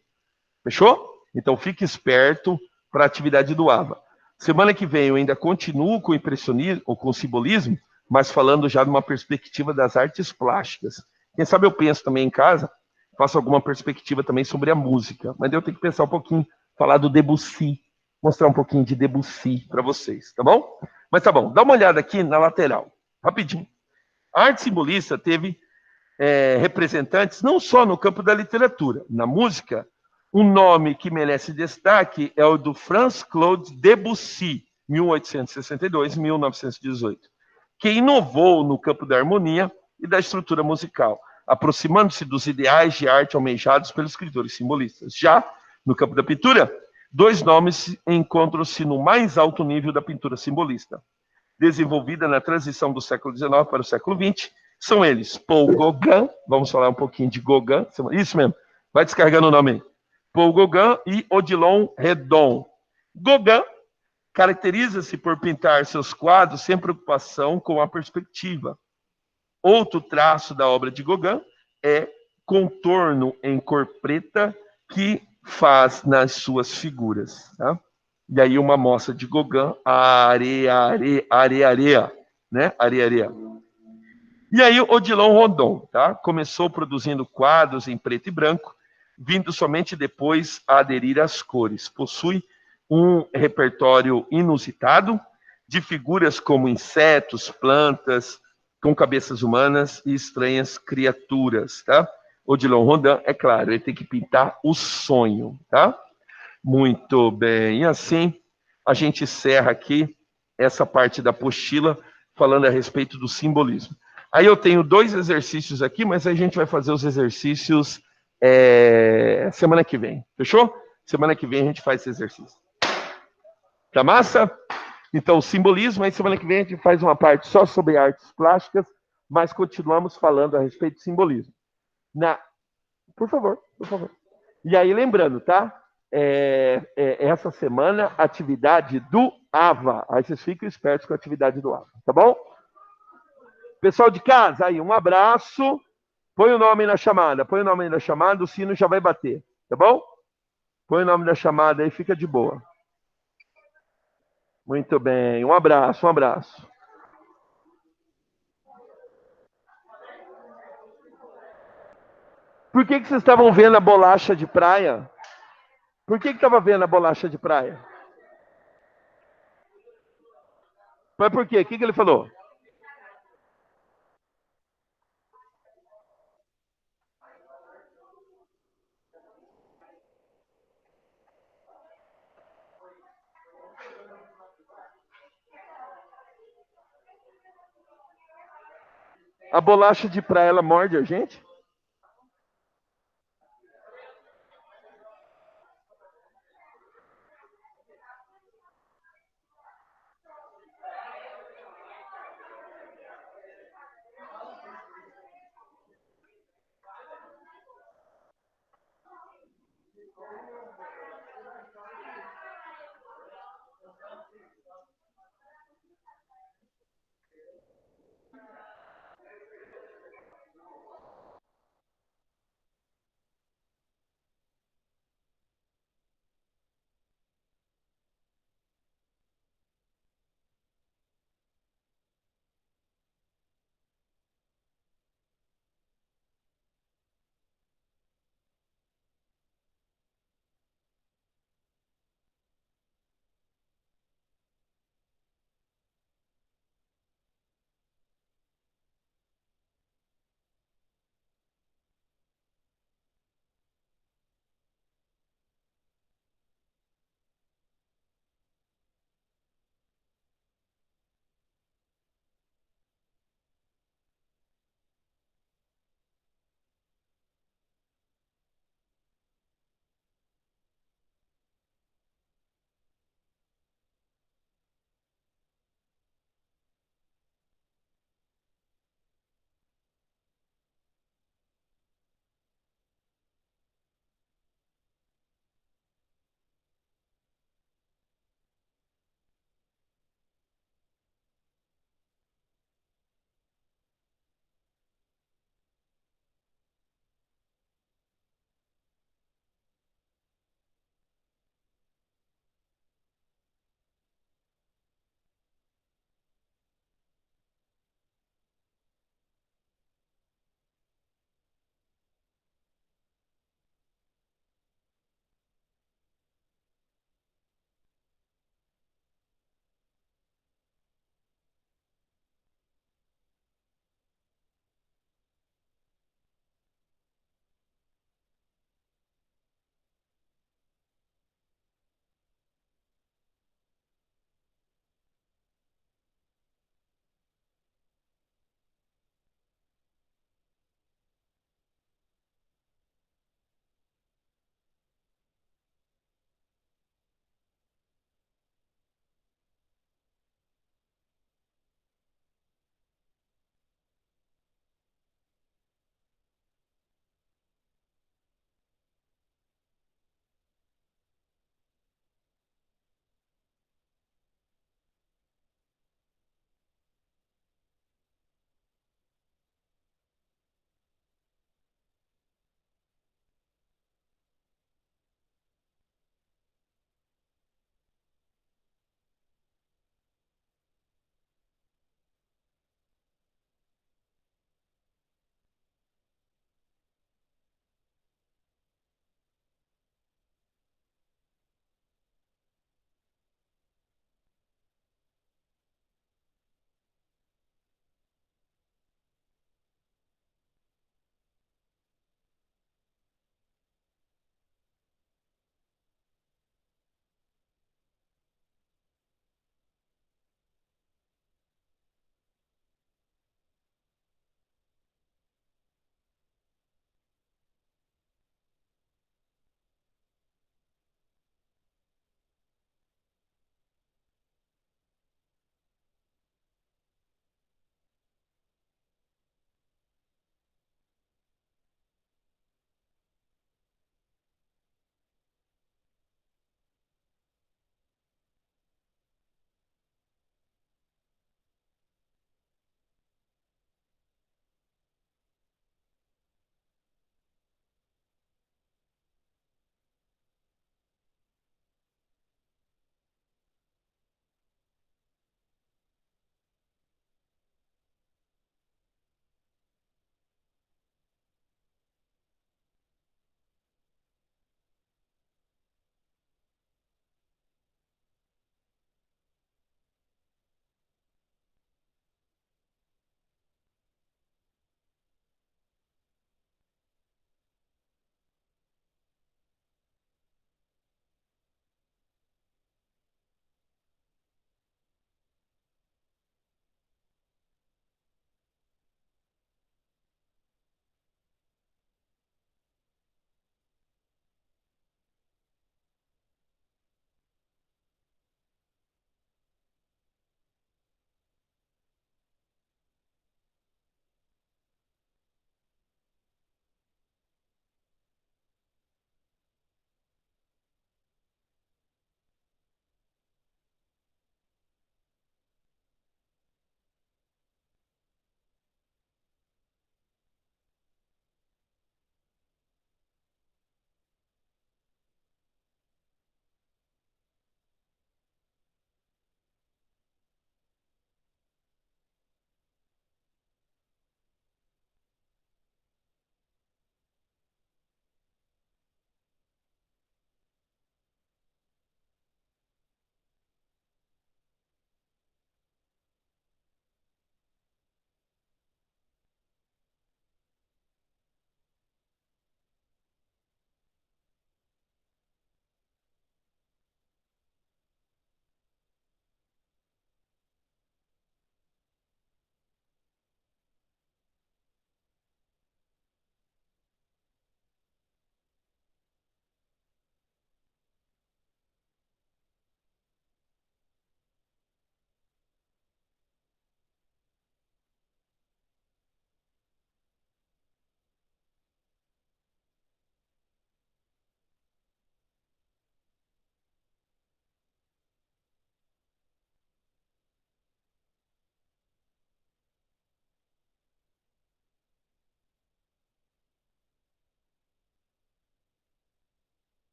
Fechou? Então, fique esperto para a atividade do AVA. Semana que vem eu ainda continuo com o impressionismo, ou com o simbolismo, mas falando já de uma perspectiva das artes plásticas. Quem sabe eu penso também em casa, faço alguma perspectiva também sobre a música, mas eu tenho que pensar um pouquinho, falar do Debussy, mostrar um pouquinho de Debussy para vocês, tá bom? Mas tá bom, dá uma olhada aqui na lateral, rapidinho. A arte simbolista teve representantes não só no campo da literatura, na música. Um nome que merece destaque é o do Franz-Claude Debussy, 1862-1918, que inovou no campo da harmonia e da estrutura musical, aproximando-se dos ideais de arte almejados pelos escritores simbolistas. Já no campo da pintura, dois nomes encontram-se no mais alto nível da pintura simbolista, desenvolvida na transição do século XIX para o século XX, são eles Paul Gauguin, vamos falar um pouquinho de Gauguin, isso mesmo, vai descarregando o nome aí, Paul Gauguin e Odilon Redon. Gauguin caracteriza-se por pintar seus quadros sem preocupação com a perspectiva. Outro traço da obra de Gauguin é contorno em cor preta que faz nas suas figuras. Tá? E aí uma amostra de Gauguin, areia, né? Areia. E aí Odilon Redon, tá? Começou produzindo quadros em preto e branco, vindo somente depois a aderir às cores. Possui um repertório inusitado de figuras como insetos, plantas, com cabeças humanas e estranhas criaturas, tá? Odilon Redon, é claro, ele tem que pintar o sonho, tá? Muito bem. E assim, a gente encerra aqui essa parte da apostila falando a respeito do simbolismo. Aí eu tenho 2 exercícios aqui, mas a gente vai fazer os exercícios semana que vem. Fechou? Semana que vem a gente faz esse exercício. Tá massa? Então, o simbolismo, aí semana que vem a gente faz uma parte só sobre artes plásticas, mas continuamos falando a respeito do simbolismo. Por favor, por favor. E aí, lembrando, tá? Essa semana, atividade do AVA. Aí vocês ficam espertos com a atividade do AVA, tá bom? Pessoal de casa, aí, um abraço. Põe o nome na chamada, o sino já vai bater, tá bom? Põe o nome na chamada aí, fica de boa. Muito bem, um abraço, um abraço. Por que vocês estavam vendo a bolacha de praia? Por que estava vendo a bolacha de praia? Mas por quê? O que ele falou? A bolacha de praia, ela morde a gente?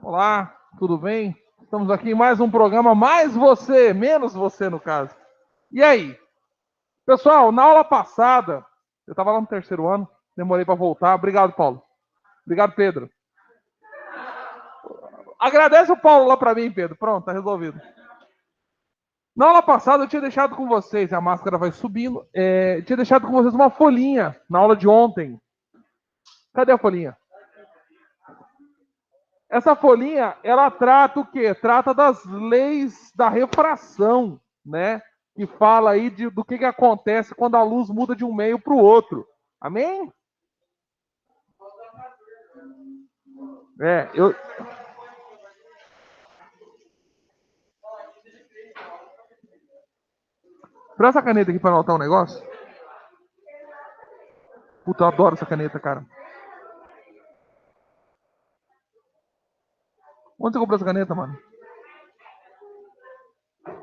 Olá, tudo bem? Estamos aqui em mais um programa, mais você, menos você no caso. E aí? Pessoal, na aula passada, eu estava lá no terceiro ano, demorei para voltar. Obrigado, Paulo. Obrigado, Pedro. Agradece o Paulo lá para mim, Pedro. Pronto, tá resolvido. Na aula passada eu tinha deixado com vocês, a máscara vai subindo, tinha deixado com vocês uma folhinha na aula de ontem. Cadê a folhinha? Essa folhinha, ela trata o quê? Trata das leis da refração, né? Que fala aí do que acontece quando a luz muda de um meio para o outro. Amém? Eu... Presta essa caneta aqui para anotar um negócio. Puta, eu adoro essa caneta, cara. Onde você comprou essa caneta, mano?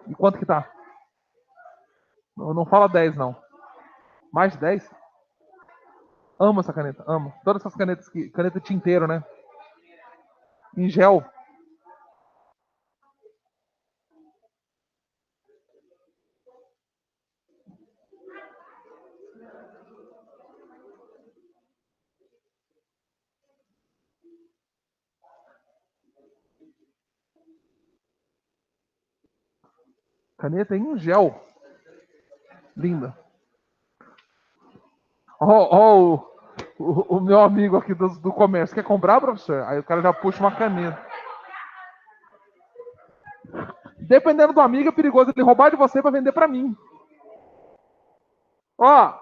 E quanto que tá? Não fala 10, não. Mais de 10? Amo essa caneta, amo. Todas essas canetas aqui, caneta tinteiro, né? Em gel. Caneta em gel. Linda. Ó, o meu amigo aqui do comércio quer comprar, professor? Aí o cara já puxa uma caneta. Dependendo do amigo, é perigoso ele roubar de você para vender para mim. Ó.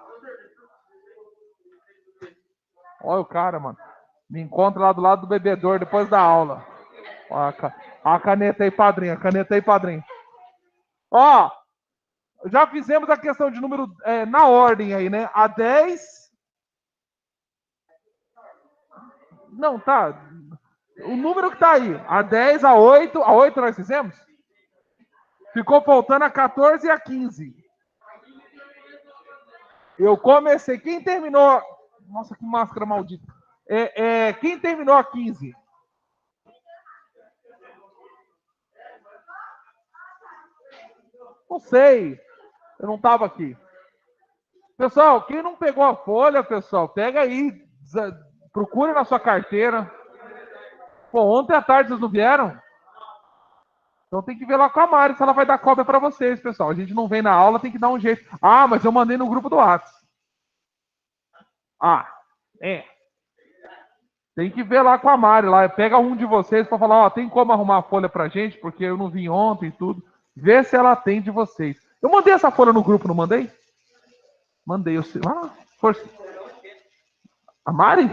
Olha o cara, mano. Me encontra lá do lado do bebedor depois da aula. Ó, a caneta aí, padrinho. A caneta aí, padrinho. Ó. Já fizemos a questão de número na ordem aí, né? A 10. Não, tá. O número que tá aí. A 10, a 8. A 8 nós fizemos? Ficou faltando a 14 e a 15. Eu comecei. Quem terminou. Nossa, que máscara maldita. Quem terminou a 15? Não sei. Eu não estava aqui. Pessoal, quem não pegou a folha, pessoal, pega aí. Procure na sua carteira. Pô, ontem à tarde vocês não vieram? Então tem que ver lá com a Mari se ela vai dar cópia para vocês, pessoal. A gente não vem na aula, tem que dar um jeito. Ah, mas eu mandei no grupo do WhatsApp. Ah, é. Tem que ver lá com a Mari lá. Pega um de vocês para falar, ó, tem como arrumar a folha pra gente, porque eu não vim ontem e tudo. Vê se ela tem de vocês. Eu mandei essa folha no grupo, não mandei? Mandei. Força. A Mari?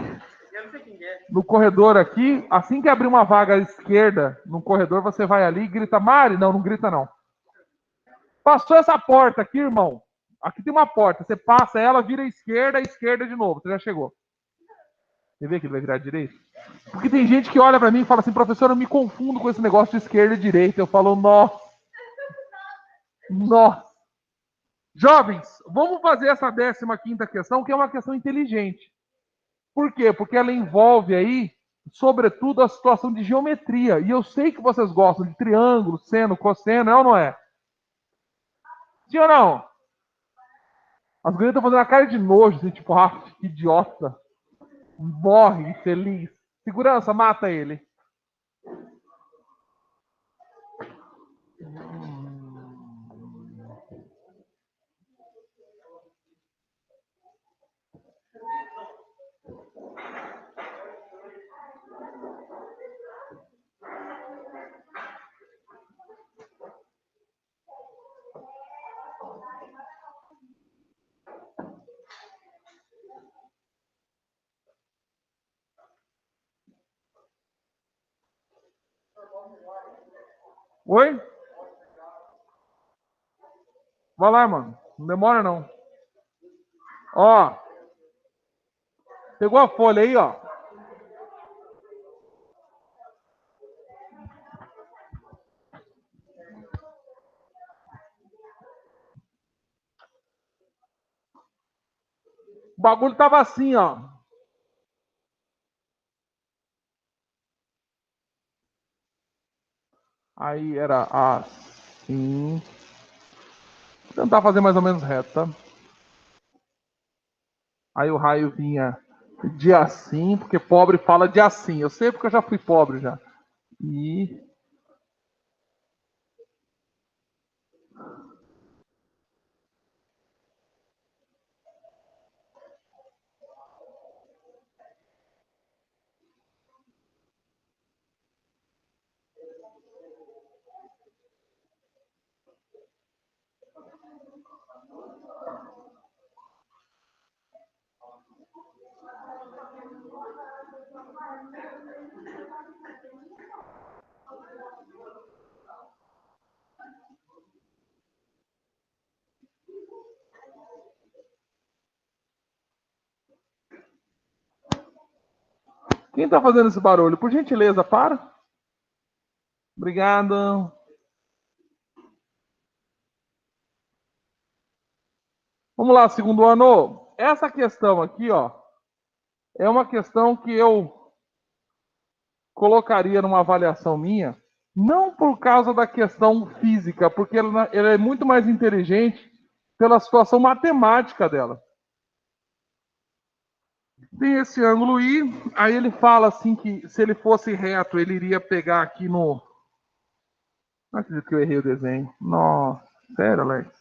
No corredor aqui, assim que abrir uma vaga à esquerda no corredor, você vai ali e grita, Mari. Não, não grita não. Passou essa porta aqui, irmão. Aqui tem uma porta. Você passa ela, vira à esquerda de novo. Você já chegou. Você vê que ele vai virar à direita? Porque tem gente que olha para mim e fala assim, professor, eu me confundo com esse negócio de esquerda e direita. Eu falo, nossa. Nossa. Jovens, vamos fazer essa 15ª questão, que é uma questão inteligente. Por quê? Porque ela envolve aí, sobretudo, a situação de geometria. E eu sei que vocês gostam de triângulo, seno, cosseno, é ou não é? Sim ou não? As gurias estão fazendo a cara de nojo, assim, tipo, ah, que idiota. Morre, infeliz. Segurança, mata ele. Oi? Vai lá, mano. Não demora, não. Ó. Pegou a folha aí, ó. O bagulho tava assim, ó. Aí era assim. Vou tentar fazer mais ou menos reto, tá? Aí o raio vinha de assim, porque pobre fala de assim. Eu sei porque eu já fui pobre já. E quem tá fazendo esse barulho? Por gentileza, para. Obrigado. Vamos lá, segundo ano. Essa questão aqui, ó, é uma questão que eu colocaria numa avaliação minha, não por causa da questão física, porque ela é muito mais inteligente pela situação matemática dela. Tem esse ângulo I, aí ele fala assim que se ele fosse reto, ele iria pegar aqui no... Não acredito que eu errei o desenho. Nossa, sério, Alex?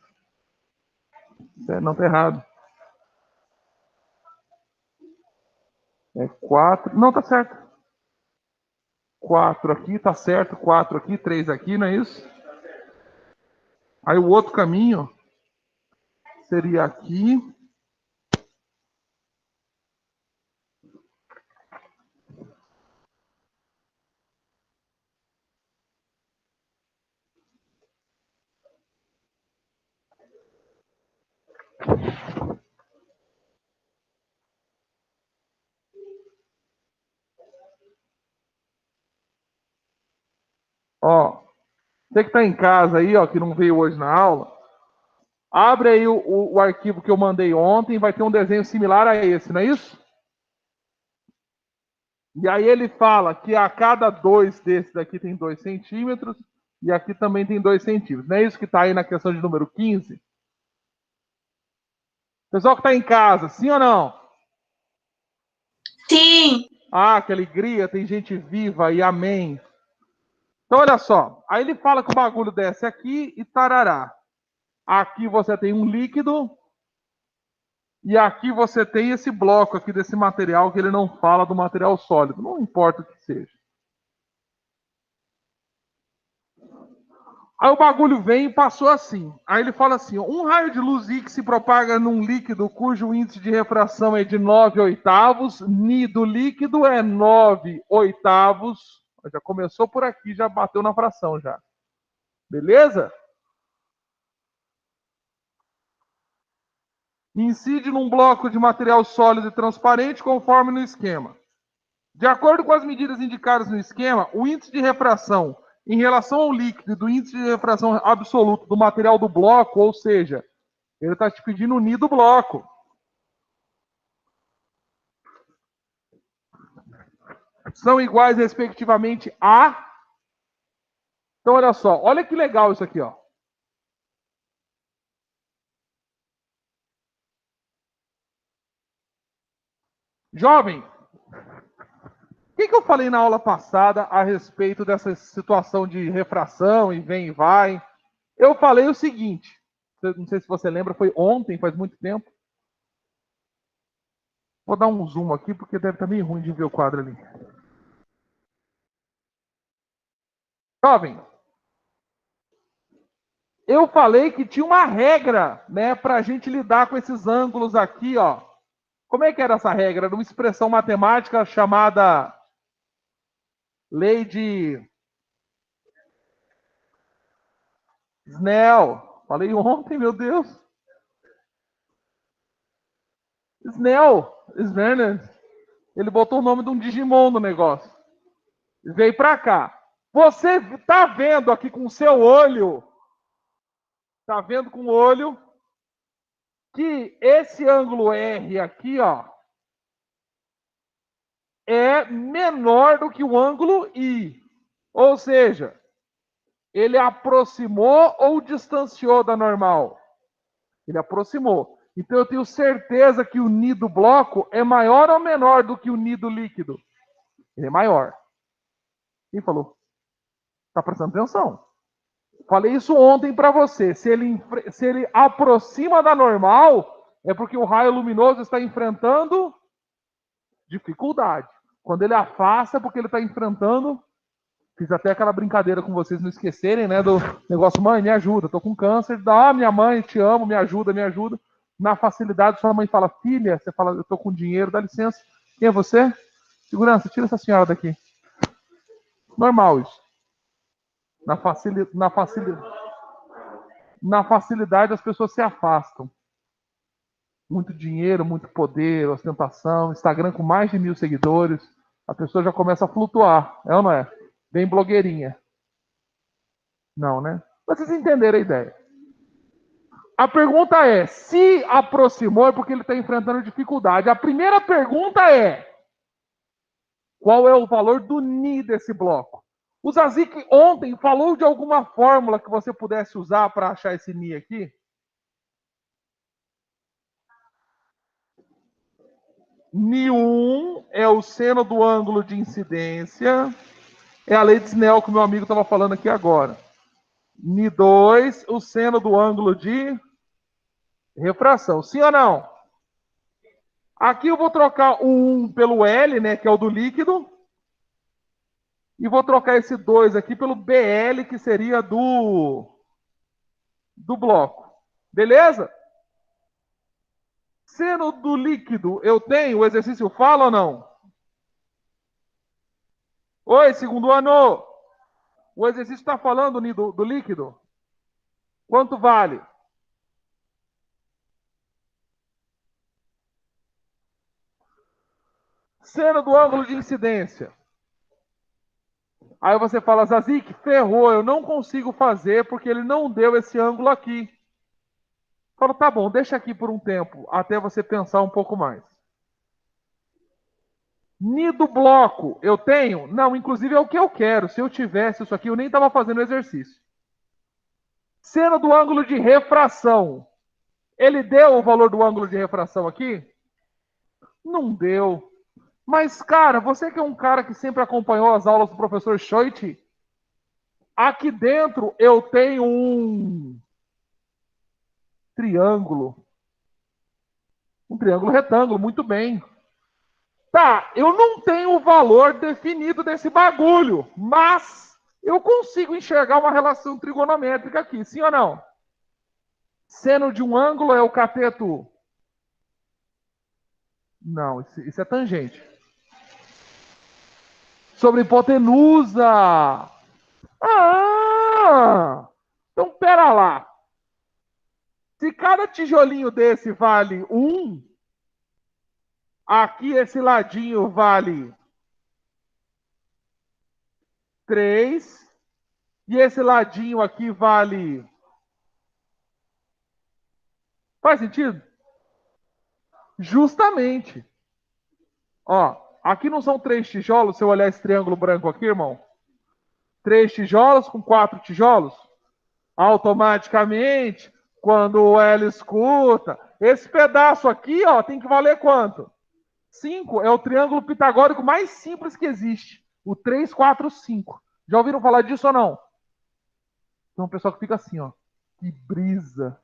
Sério, não, tá errado. É 4. Não, tá certo. 4 aqui, tá certo. 4 aqui, 3 aqui, não é isso? Aí o outro caminho seria aqui. Ó, você que tá em casa aí, ó, que não veio hoje na aula, abre aí o arquivo que eu mandei ontem, vai ter um desenho similar a esse, não é isso? E aí ele fala que a cada 2 desses daqui tem 2 centímetros, e aqui também tem 2 centímetros. Não é isso que está aí na questão de número 15? Pessoal que está em casa, sim ou não? Sim. Ah, que alegria, tem gente viva e amém. Então olha só, aí ele fala que o bagulho desce aqui e tarará. Aqui você tem um líquido, e aqui você tem esse bloco aqui desse material que ele não fala do material sólido, não importa o que seja. Aí o bagulho vem e passou assim. Aí ele fala assim: um raio de luz X se propaga num líquido cujo índice de refração é de 9 oitavos, Ni do líquido é 9 oitavos. Já começou por aqui, já bateu na fração já. Beleza? Incide num bloco de material sólido e transparente conforme no esquema. De acordo com as medidas indicadas no esquema, o índice de refração em relação ao líquido e do índice de refração absoluto do material do bloco, ou seja, ele está te pedindo o Ni do bloco. São iguais, respectivamente, a... Então, olha só. Olha que legal isso aqui, ó. Jovem, o que eu falei na aula passada a respeito dessa situação de refração e vem e vai? Eu falei o seguinte. Não sei se você lembra, foi ontem, faz muito tempo. Vou dar um zoom aqui, porque deve estar meio ruim de ver o quadro ali. Jovem, eu falei que tinha uma regra, né, para a gente lidar com esses ângulos aqui, ó. Como é que era essa regra? Era uma expressão matemática chamada lei de Snell. Falei ontem, meu Deus. Snell, Snell. Ele botou o nome de um Digimon no negócio. Veio para cá. Você tá vendo aqui com o seu olho, tá vendo com o olho, que esse ângulo R aqui, ó, é menor do que o ângulo I. Ou seja, ele aproximou ou distanciou da normal? Ele aproximou. Então eu tenho certeza que o Ni do bloco é maior ou menor do que o Ni do líquido? Ele é maior. Quem falou? Está prestando atenção. Falei isso ontem para você. Se ele aproxima da normal, é porque o raio luminoso está enfrentando dificuldade. Quando ele afasta, é porque ele está enfrentando. Fiz até aquela brincadeira com vocês não esquecerem, né? Do negócio, mãe, me ajuda, tô com câncer. Dá, minha mãe, te amo, me ajuda, me ajuda. Na facilidade, sua mãe fala, filha, você fala, eu tô com dinheiro, dá licença. Quem é você? Segurança, tira essa senhora daqui. Normal isso. Na facilidade, as pessoas se afastam. Muito dinheiro, muito poder, ostentação, Instagram com mais de 1.000 seguidores, a pessoa já começa a flutuar, é ou não é? Bem blogueirinha. Não, né? Mas vocês entenderam a ideia. A pergunta é, se aproximou é porque ele está enfrentando dificuldade. A primeira pergunta é, qual é o valor do Ni desse bloco? O Zazik ontem falou de alguma fórmula que você pudesse usar para achar esse Ni aqui? Ni1 é o seno do ângulo de incidência. É a lei de Snell que o meu amigo estava falando aqui agora. Ni2, o seno do ângulo de refração. Sim ou não? Aqui eu vou trocar o 1 pelo L, né, que é o do líquido. E vou trocar esse 2 aqui pelo BL, que seria do bloco. Beleza? Seno do líquido, eu tenho? O exercício fala ou não? Oi, segundo ano. O exercício está falando do líquido? Quanto vale? Seno do ângulo de incidência. Aí você fala, Zazik, ferrou, eu não consigo fazer porque ele não deu esse ângulo aqui. Fala, tá bom, deixa aqui por um tempo, até você pensar um pouco mais. Ni do bloco, eu tenho? Não, inclusive é o que eu quero. Se eu tivesse isso aqui, eu nem estava fazendo o exercício. Seno do ângulo de refração. Ele deu o valor do ângulo de refração aqui? Não deu. Mas, cara, você que é um cara que sempre acompanhou as aulas do professor Schoit, aqui dentro eu tenho um triângulo. Um triângulo retângulo, muito bem. Tá, eu não tenho o valor definido desse bagulho, mas eu consigo enxergar uma relação trigonométrica aqui, sim ou não? Seno de um ângulo é o cateto? Não, isso é tangente. Sobre hipotenusa. Ah! Então, pera lá. Se cada tijolinho desse vale 1, aqui esse ladinho vale 3, e esse ladinho aqui vale... Faz sentido? Justamente. Ó, aqui não são 3 tijolos, se eu olhar esse triângulo branco aqui, irmão? 3 tijolos com 4 tijolos? Automaticamente, quando o L escuta, esse pedaço aqui, ó, tem que valer quanto? 5 é o triângulo pitagórico mais simples que existe. O 3, 4, 5. Já ouviram falar disso ou não? Tem um pessoal que fica assim, ó. Que brisa.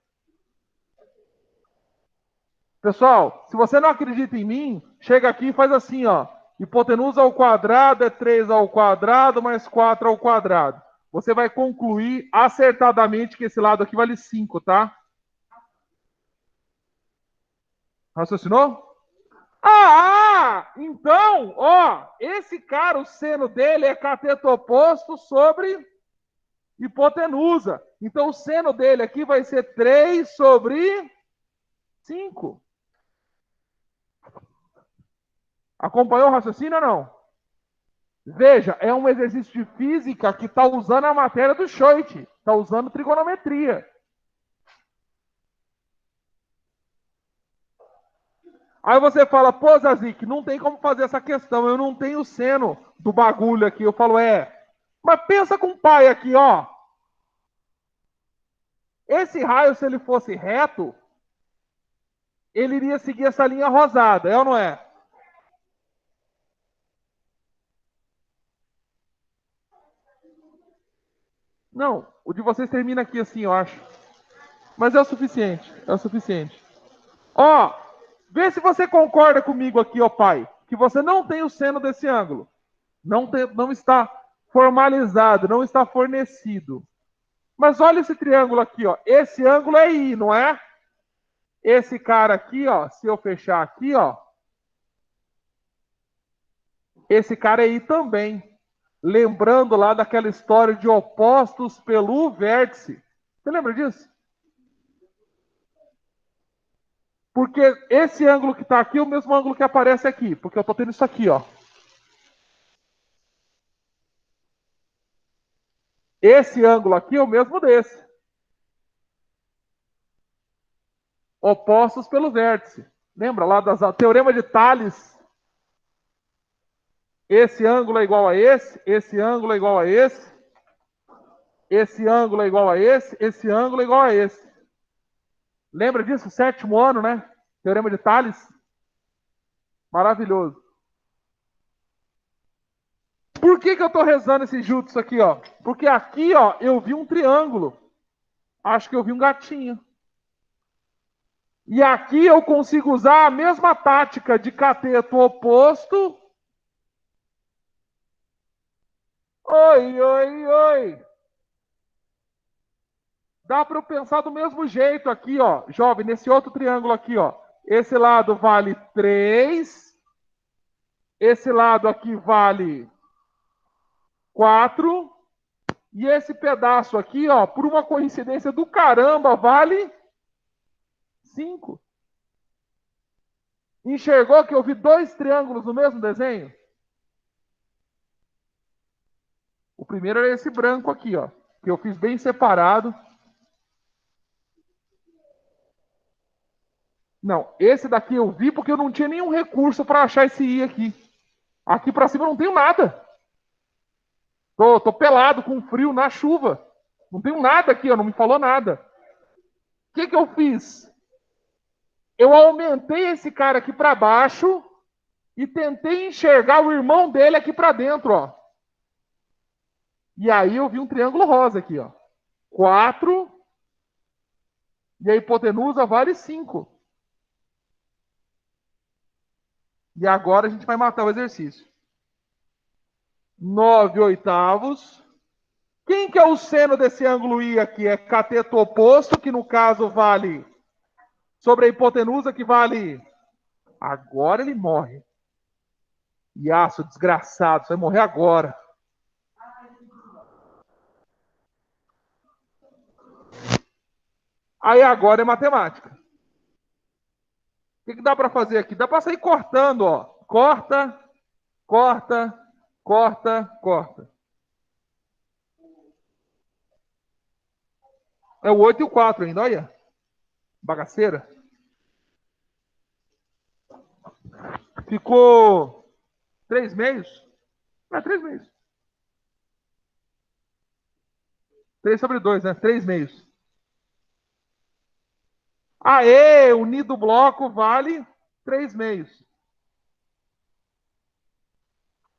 Pessoal, se você não acredita em mim, chega aqui e faz assim, ó. Hipotenusa ao quadrado é 3 ao quadrado mais 4 ao quadrado. Você vai concluir acertadamente que esse lado aqui vale 5, tá? Raciocinou? Então, ó, esse cara, o seno dele é cateto oposto sobre hipotenusa. Então, o seno dele aqui vai ser 3 sobre 5. Acompanhou o raciocínio ou não? Veja, é um exercício de física que está usando a matéria do Schoit. Está usando trigonometria. Aí você fala, pô, Zazik, não tem como fazer essa questão. Eu não tenho o seno do bagulho aqui. Eu falo, mas pensa com o pai aqui, ó. Esse raio, se ele fosse reto, ele iria seguir essa linha rosada, é ou não é? Não, o de vocês termina aqui assim, eu acho. Mas é o suficiente, é o suficiente. Ó, vê se você concorda comigo aqui, ó pai, que você não tem o seno desse ângulo. Não está formalizado, não está fornecido. Mas olha esse triângulo aqui, ó. Esse ângulo é I, não é? Esse cara aqui, ó, se eu fechar aqui, ó, esse cara é I também. Lembrando lá daquela história de opostos pelo vértice. Você lembra disso? Porque esse ângulo que está aqui é o mesmo ângulo que aparece aqui. Porque eu estou tendo isso aqui, ó. Esse ângulo aqui é o mesmo desse. Opostos pelo vértice. Lembra lá do teorema de Tales? Esse ângulo é igual a esse ângulo é igual a esse ângulo é igual a esse ângulo é igual a esse. Lembra disso? Sétimo ano, né? Teorema de Tales. Maravilhoso. Por que eu estou rezando esse jutsu aqui, ó? Porque aqui, ó, eu vi um triângulo. Acho que eu vi um gatinho. E aqui eu consigo usar a mesma tática de cateto oposto. Oi, oi, oi. Dá para eu pensar do mesmo jeito aqui, ó. Jovem, nesse outro triângulo aqui, ó. Esse lado vale 3. Esse lado aqui vale 4. E esse pedaço aqui, ó, por uma coincidência do caramba, vale 5. Enxergou que eu vi 2 triângulos no mesmo desenho? O primeiro era esse branco aqui, ó, que eu fiz bem separado. Não, esse daqui eu vi porque eu não tinha nenhum recurso para achar esse I aqui. Aqui para cima eu não tenho nada. Tô pelado, com frio, na chuva. Não tenho nada aqui, ó, não me falou nada. O que eu fiz? Eu aumentei esse cara aqui para baixo e tentei enxergar o irmão dele aqui para dentro, ó. E aí eu vi um triângulo rosa aqui, ó. 4 e a hipotenusa vale 5. E agora a gente vai matar o exercício. 9 oitavos. Quem que é o seno desse ângulo I aqui? É cateto oposto, que no caso vale sobre a hipotenusa, que vale... Agora ele morre. Iaço, desgraçado, você vai morrer agora. Aí agora é matemática. O que dá para fazer aqui? Dá para sair cortando, ó. Corta, corta, corta, corta. É o 8 e o 4 ainda, olha. Bagaceira. Ficou 3 meios? É 3 meios. 3 sobre 2, né? 3 meios. Aê, unido bloco vale 3 meios.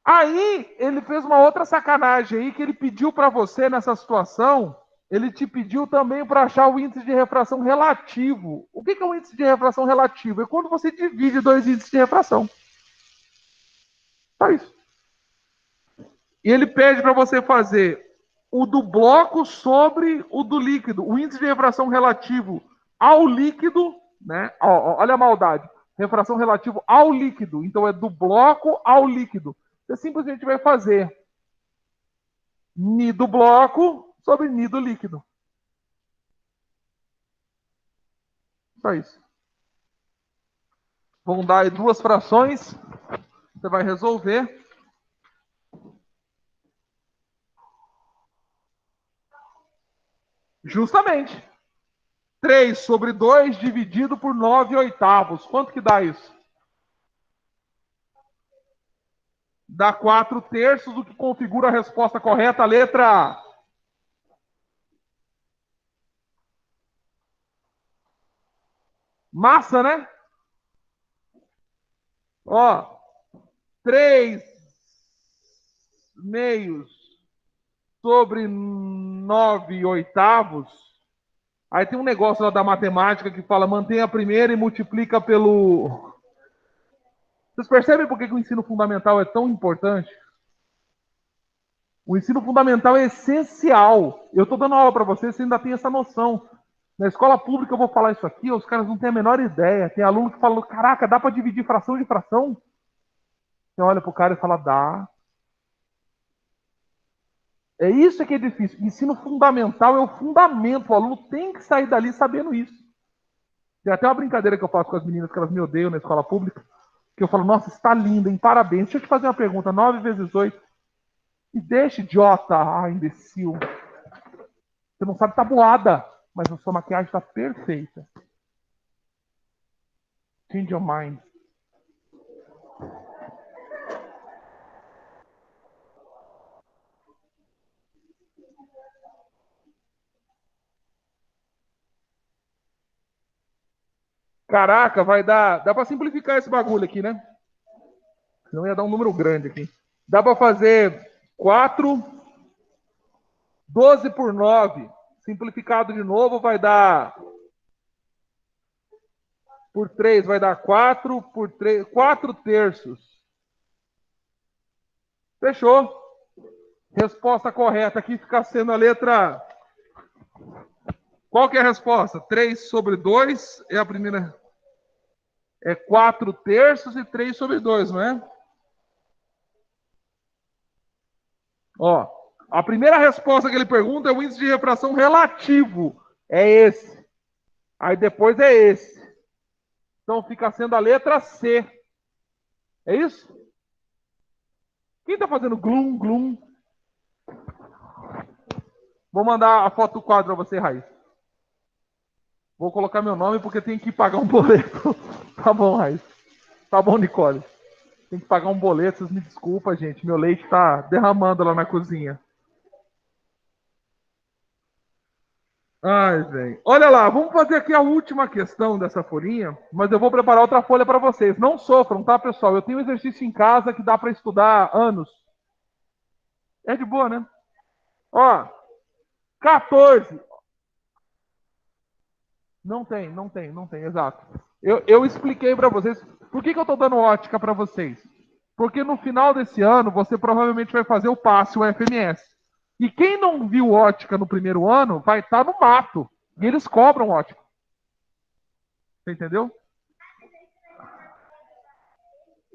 Aí, ele fez uma outra sacanagem aí, que ele pediu para você nessa situação, ele te pediu também para achar o índice de refração relativo. O que é o índice de refração relativo? É quando você divide 2 índices de refração. Só isso. E ele pede para você fazer o do bloco sobre o do líquido. O índice de refração relativo ao líquido, né? Olha a maldade. Refração relativo ao líquido. Então é do bloco ao líquido. Você simplesmente vai fazer ni do bloco sobre ni do líquido. Só isso. Vão dar aí 2 frações. Você vai resolver. Justamente. 3 sobre 2 dividido por 9 oitavos. Quanto que dá isso? Dá 4 terços, o que configura a resposta correta, a letra A. Massa, né? Ó, 3 meios sobre 9 oitavos. Aí tem um negócio lá da matemática que fala mantenha a primeira e multiplica pelo... Vocês percebem por que o ensino fundamental é tão importante? O ensino fundamental é essencial. Eu estou dando aula para vocês, você ainda tem essa noção. Na escola pública eu vou falar isso aqui, os caras não têm a menor ideia. Tem aluno que fala, caraca, dá para dividir fração de fração? Você olha para o cara e fala, dá. É isso que é difícil. Ensino fundamental é o fundamento. O aluno tem que sair dali sabendo isso. Tem até uma brincadeira que eu faço com as meninas que elas me odeiam na escola pública, que eu falo, nossa, está linda, hein? Parabéns. Deixa eu te fazer uma pergunta. 9 vezes 8. E deixa, idiota. Ah, imbecil. Você não sabe tabuada, mas a sua maquiagem está perfeita. Change your mind. Caraca, vai dar... Dá para simplificar esse bagulho aqui, né? Senão ia dar um número grande aqui. Dá para fazer 4, 12 por 9. Simplificado de novo vai dar... Por 3 vai dar 4, por 3... 4 terços. Fechou. Resposta correta aqui fica sendo a letra... Qual que é a resposta? 3 sobre 2 é a primeira... É 4 terços e 3 sobre 2, não é? Ó, a primeira resposta que ele pergunta é o índice de refração relativo. É esse. Aí depois é esse. Então fica sendo a letra C. É isso? Quem está fazendo glum, glum? Vou mandar a foto do quadro a você, Raiz. Vou colocar meu nome porque tem que pagar um boleto. Tá bom, Raiz. Tá bom, Nicole. Tem que pagar um boleto, vocês me desculpem, gente. Meu leite tá derramando lá na cozinha. Ai, velho. Olha lá, vamos fazer aqui a última questão dessa folhinha, mas eu vou preparar outra folha para vocês. Não sofram, tá, pessoal? Eu tenho um exercício em casa que dá para estudar anos. É de boa, né? Ó, 14. Não tem, exato. Eu expliquei para vocês. Por que eu estou dando ótica para vocês? Porque no final desse ano, você provavelmente vai fazer o passe, o FMS. E quem não viu ótica no primeiro ano, vai estar no mato. E eles cobram ótica. Você entendeu?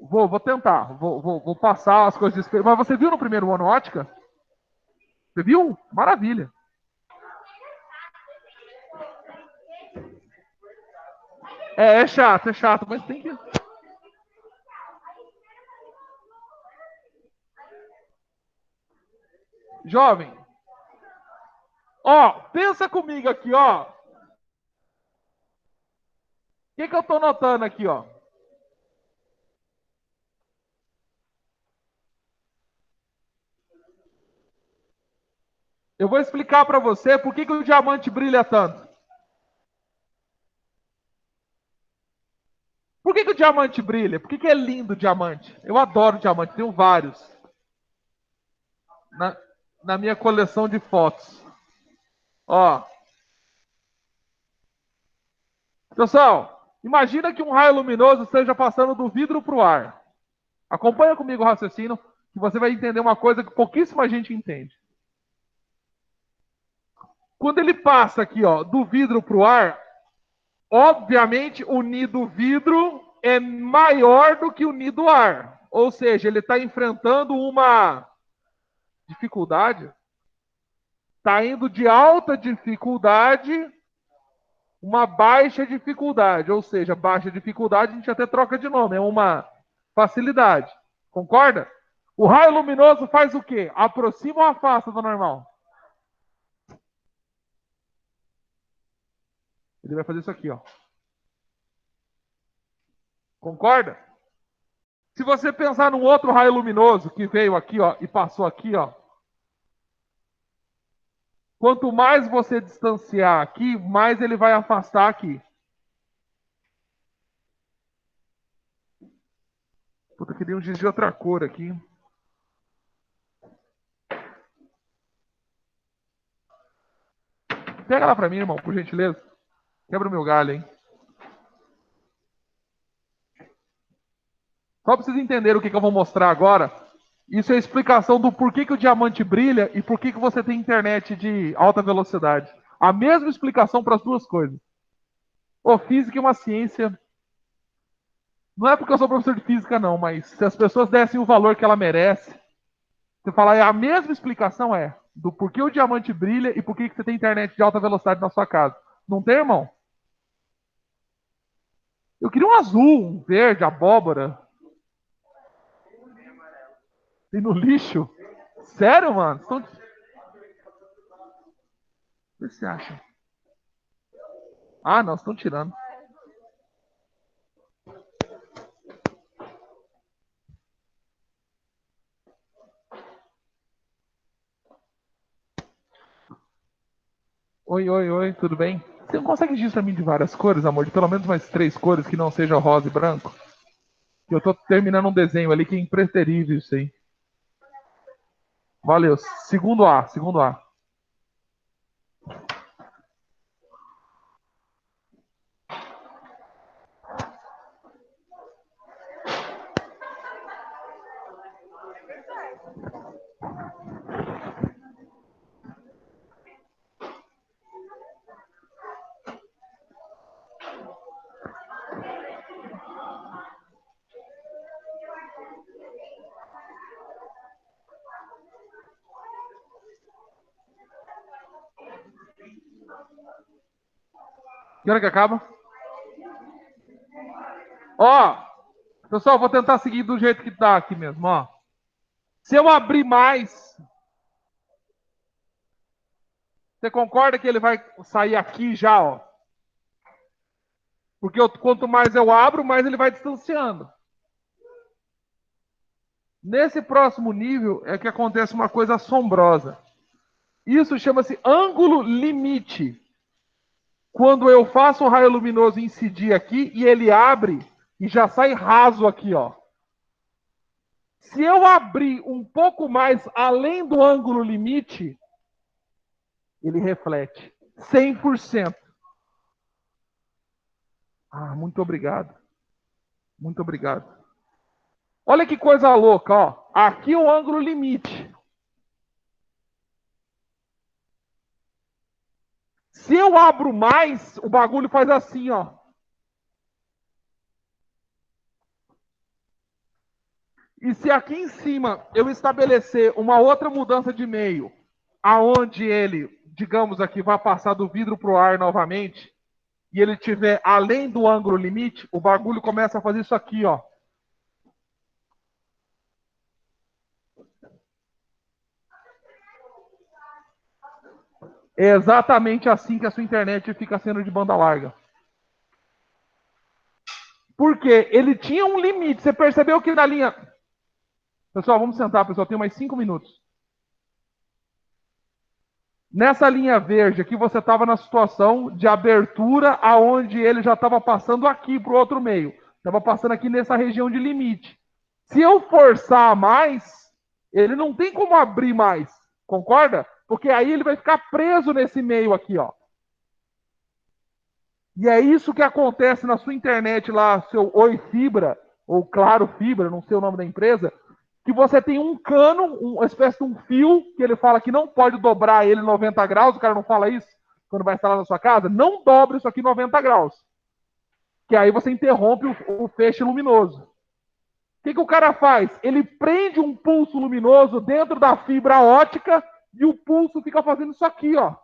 Vou tentar. Vou passar as coisas. Mas você viu no primeiro ano ótica? Você viu? Maravilha. É chato, mas tem que. Jovem, ó, pensa comigo aqui, ó. O que eu tô notando aqui, ó? Eu vou explicar para você por que o diamante brilha tanto. Por que o diamante brilha? Por que é lindo o diamante? Eu adoro diamante, tenho vários na, na minha coleção de fotos. Ó, pessoal, imagina que um raio luminoso esteja passando do vidro para o ar. Acompanha comigo o raciocínio, que você vai entender uma coisa que pouquíssima gente entende. Quando ele passa aqui, ó, do vidro para o ar, obviamente o nido vidro é maior do que o nido ar. Ou seja, ele está enfrentando uma dificuldade. Está indo de alta dificuldade, uma baixa dificuldade. Ou seja, baixa dificuldade a gente até troca de nome, é uma facilidade. Concorda? O raio luminoso faz o quê? Aproxima ou afasta do normal? Ele vai fazer isso aqui, ó. Concorda? Se você pensar num outro raio luminoso que veio aqui, ó, e passou aqui, ó. Quanto mais você distanciar aqui, mais ele vai afastar aqui. Puta, queria um giz de outra cor aqui. Pega lá pra mim, irmão, por gentileza. Quebra o meu galho, hein? Só pra vocês entenderem o que eu vou mostrar agora. Isso é a explicação do porquê que o diamante brilha e por que você tem internet de alta velocidade. A mesma explicação para as duas coisas. Ô, física é uma ciência. Não é porque eu sou professor de física, não, mas se as pessoas dessem o valor que ela merece, você falar, a mesma explicação é do porquê o diamante brilha e por que você tem internet de alta velocidade na sua casa. Não tem, irmão? Eu queria um azul, um verde, abóbora. Tem no lixo? Sério, mano? O que você acha? Ah, não, estão tirando. Oi, oi, oi, tudo bem? Você não consegue dizer pra mim de várias cores, amor? De pelo menos mais 3 cores que não seja rosa e branco? Eu tô terminando um desenho ali que é impreterível isso aí. Valeu. Segundo A, segundo A. Que hora que acaba? Ó, pessoal, vou tentar seguir do jeito que tá aqui mesmo, ó. Se eu abrir mais, você concorda que ele vai sair aqui já, ó? Porque quanto mais eu abro, mais ele vai distanciando. Nesse próximo nível é que acontece uma coisa assombrosa. Isso chama-se ângulo limite. Quando eu faço o raio luminoso incidir aqui e ele abre e já sai raso aqui, ó. Se eu abrir um pouco mais além do ângulo limite, ele reflete 100%. Ah, muito obrigado. Muito obrigado. Olha que coisa louca, ó. Aqui o ângulo limite. Se eu abro mais, o bagulho faz assim, ó. E se aqui em cima eu estabelecer uma outra mudança de meio, aonde ele, digamos aqui, vai passar do vidro para o ar novamente, e ele tiver além do ângulo limite, o bagulho começa a fazer isso aqui, ó. É exatamente assim que a sua internet fica sendo de banda larga. Porque ele tinha um limite. Você percebeu que na linha... Pessoal, vamos sentar, pessoal. Tem mais 5 minutos. Nessa linha verde aqui, você estava na situação de abertura aonde ele já estava passando aqui para o outro meio. Estava passando aqui nessa região de limite. Se eu forçar mais, ele não tem como abrir mais. Concorda? Porque aí ele vai ficar preso nesse meio aqui, ó. E é isso que acontece na sua internet lá, seu Oi Fibra, ou Claro Fibra, não sei o nome da empresa, que você tem um cano, uma espécie de um fio, que ele fala que não pode dobrar ele 90 graus, o cara não fala isso quando vai instalar na sua casa, não dobre isso aqui 90 graus. Que aí você interrompe o feixe luminoso. O que o cara faz? Ele prende um pulso luminoso dentro da fibra ótica e o pulso fica fazendo isso aqui, ó.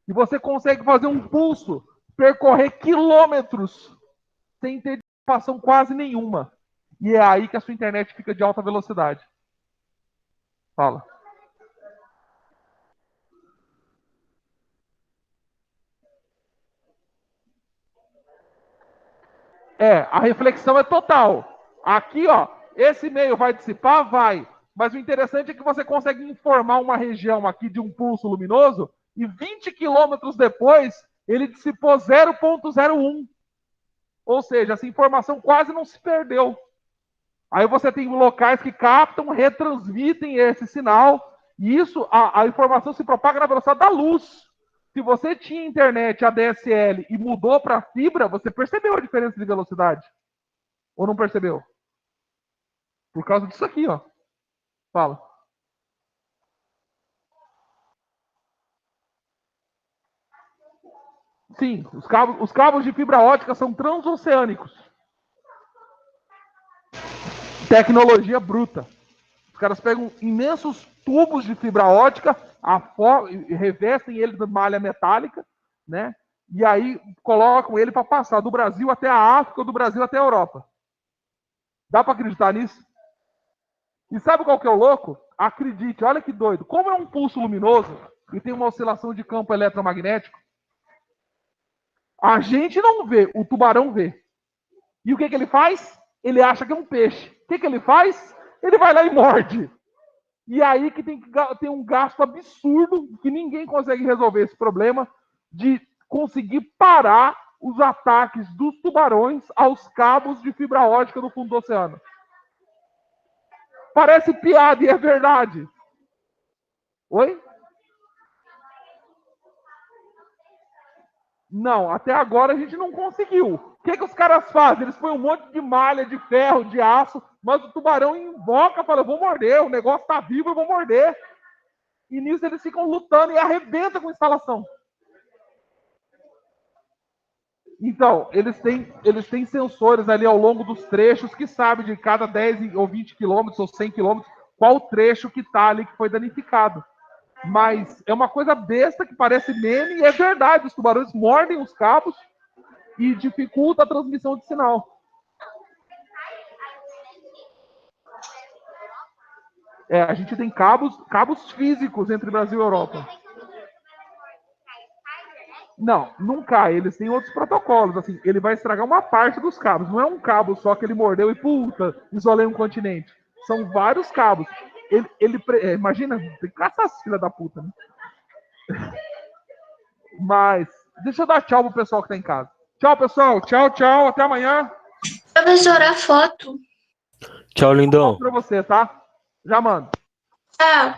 E você consegue fazer um pulso percorrer quilômetros sem ter dissipação quase nenhuma. E é aí que a sua internet fica de alta velocidade. Fala. A reflexão é total. Aqui, ó, esse meio vai dissipar? Vai. Mas o interessante é que você consegue informar uma região aqui de um pulso luminoso e 20 quilômetros depois ele dissipou 0,01. Ou seja, essa informação quase não se perdeu. Aí você tem locais que captam, retransmitem esse sinal, e isso, a informação se propaga na velocidade da luz. Se você tinha internet ADSL e mudou para fibra, você percebeu a diferença de velocidade? Ou não percebeu? Por causa disso aqui, ó. Fala. Sim, os cabos de fibra ótica são transoceânicos. Tecnologia bruta. Os caras pegam imensos tubos de fibra ótica, revestem ele de malha metálica, né? E aí colocam ele para passar do Brasil até a África ou do Brasil até a Europa. Dá para acreditar nisso? E sabe qual que é o louco? Acredite, olha que doido. Como é um pulso luminoso e tem uma oscilação de campo eletromagnético, a gente não vê, o tubarão vê. E o que ele faz? Ele acha que é um peixe. O que ele faz? Ele vai lá e morde. E aí que tem um gasto absurdo, que ninguém consegue resolver esse problema, de conseguir parar os ataques dos tubarões aos cabos de fibra ótica do fundo do oceano. Parece piada e é verdade. Oi? Não, até agora a gente não conseguiu. O que os caras fazem? Eles põem um monte de malha, de ferro, de aço, mas o tubarão invoca, fala, eu vou morder, o negócio tá vivo, eu vou morder. E nisso eles ficam lutando e arrebentam com a instalação. Então, eles têm sensores ali ao longo dos trechos que sabem de cada 10 ou 20 quilômetros ou 100 quilômetros qual trecho que está ali que foi danificado. Mas é uma coisa besta que parece meme e é verdade. Os tubarões mordem os cabos e dificulta a transmissão de sinal. A gente tem cabos físicos entre Brasil e Europa. Não cai. Eles têm outros protocolos. Assim, ele vai estragar uma parte dos cabos. Não é um cabo só que ele mordeu e, puta, isolei um continente. São vários cabos. Imagina, tem que caçar essa filha da puta, né? Mas, deixa eu dar tchau pro pessoal que tá em casa. Tchau, pessoal. Tchau, tchau. Até amanhã. Professor, a foto. Tchau, lindão. Pra você, tá? Já mando. Tchau.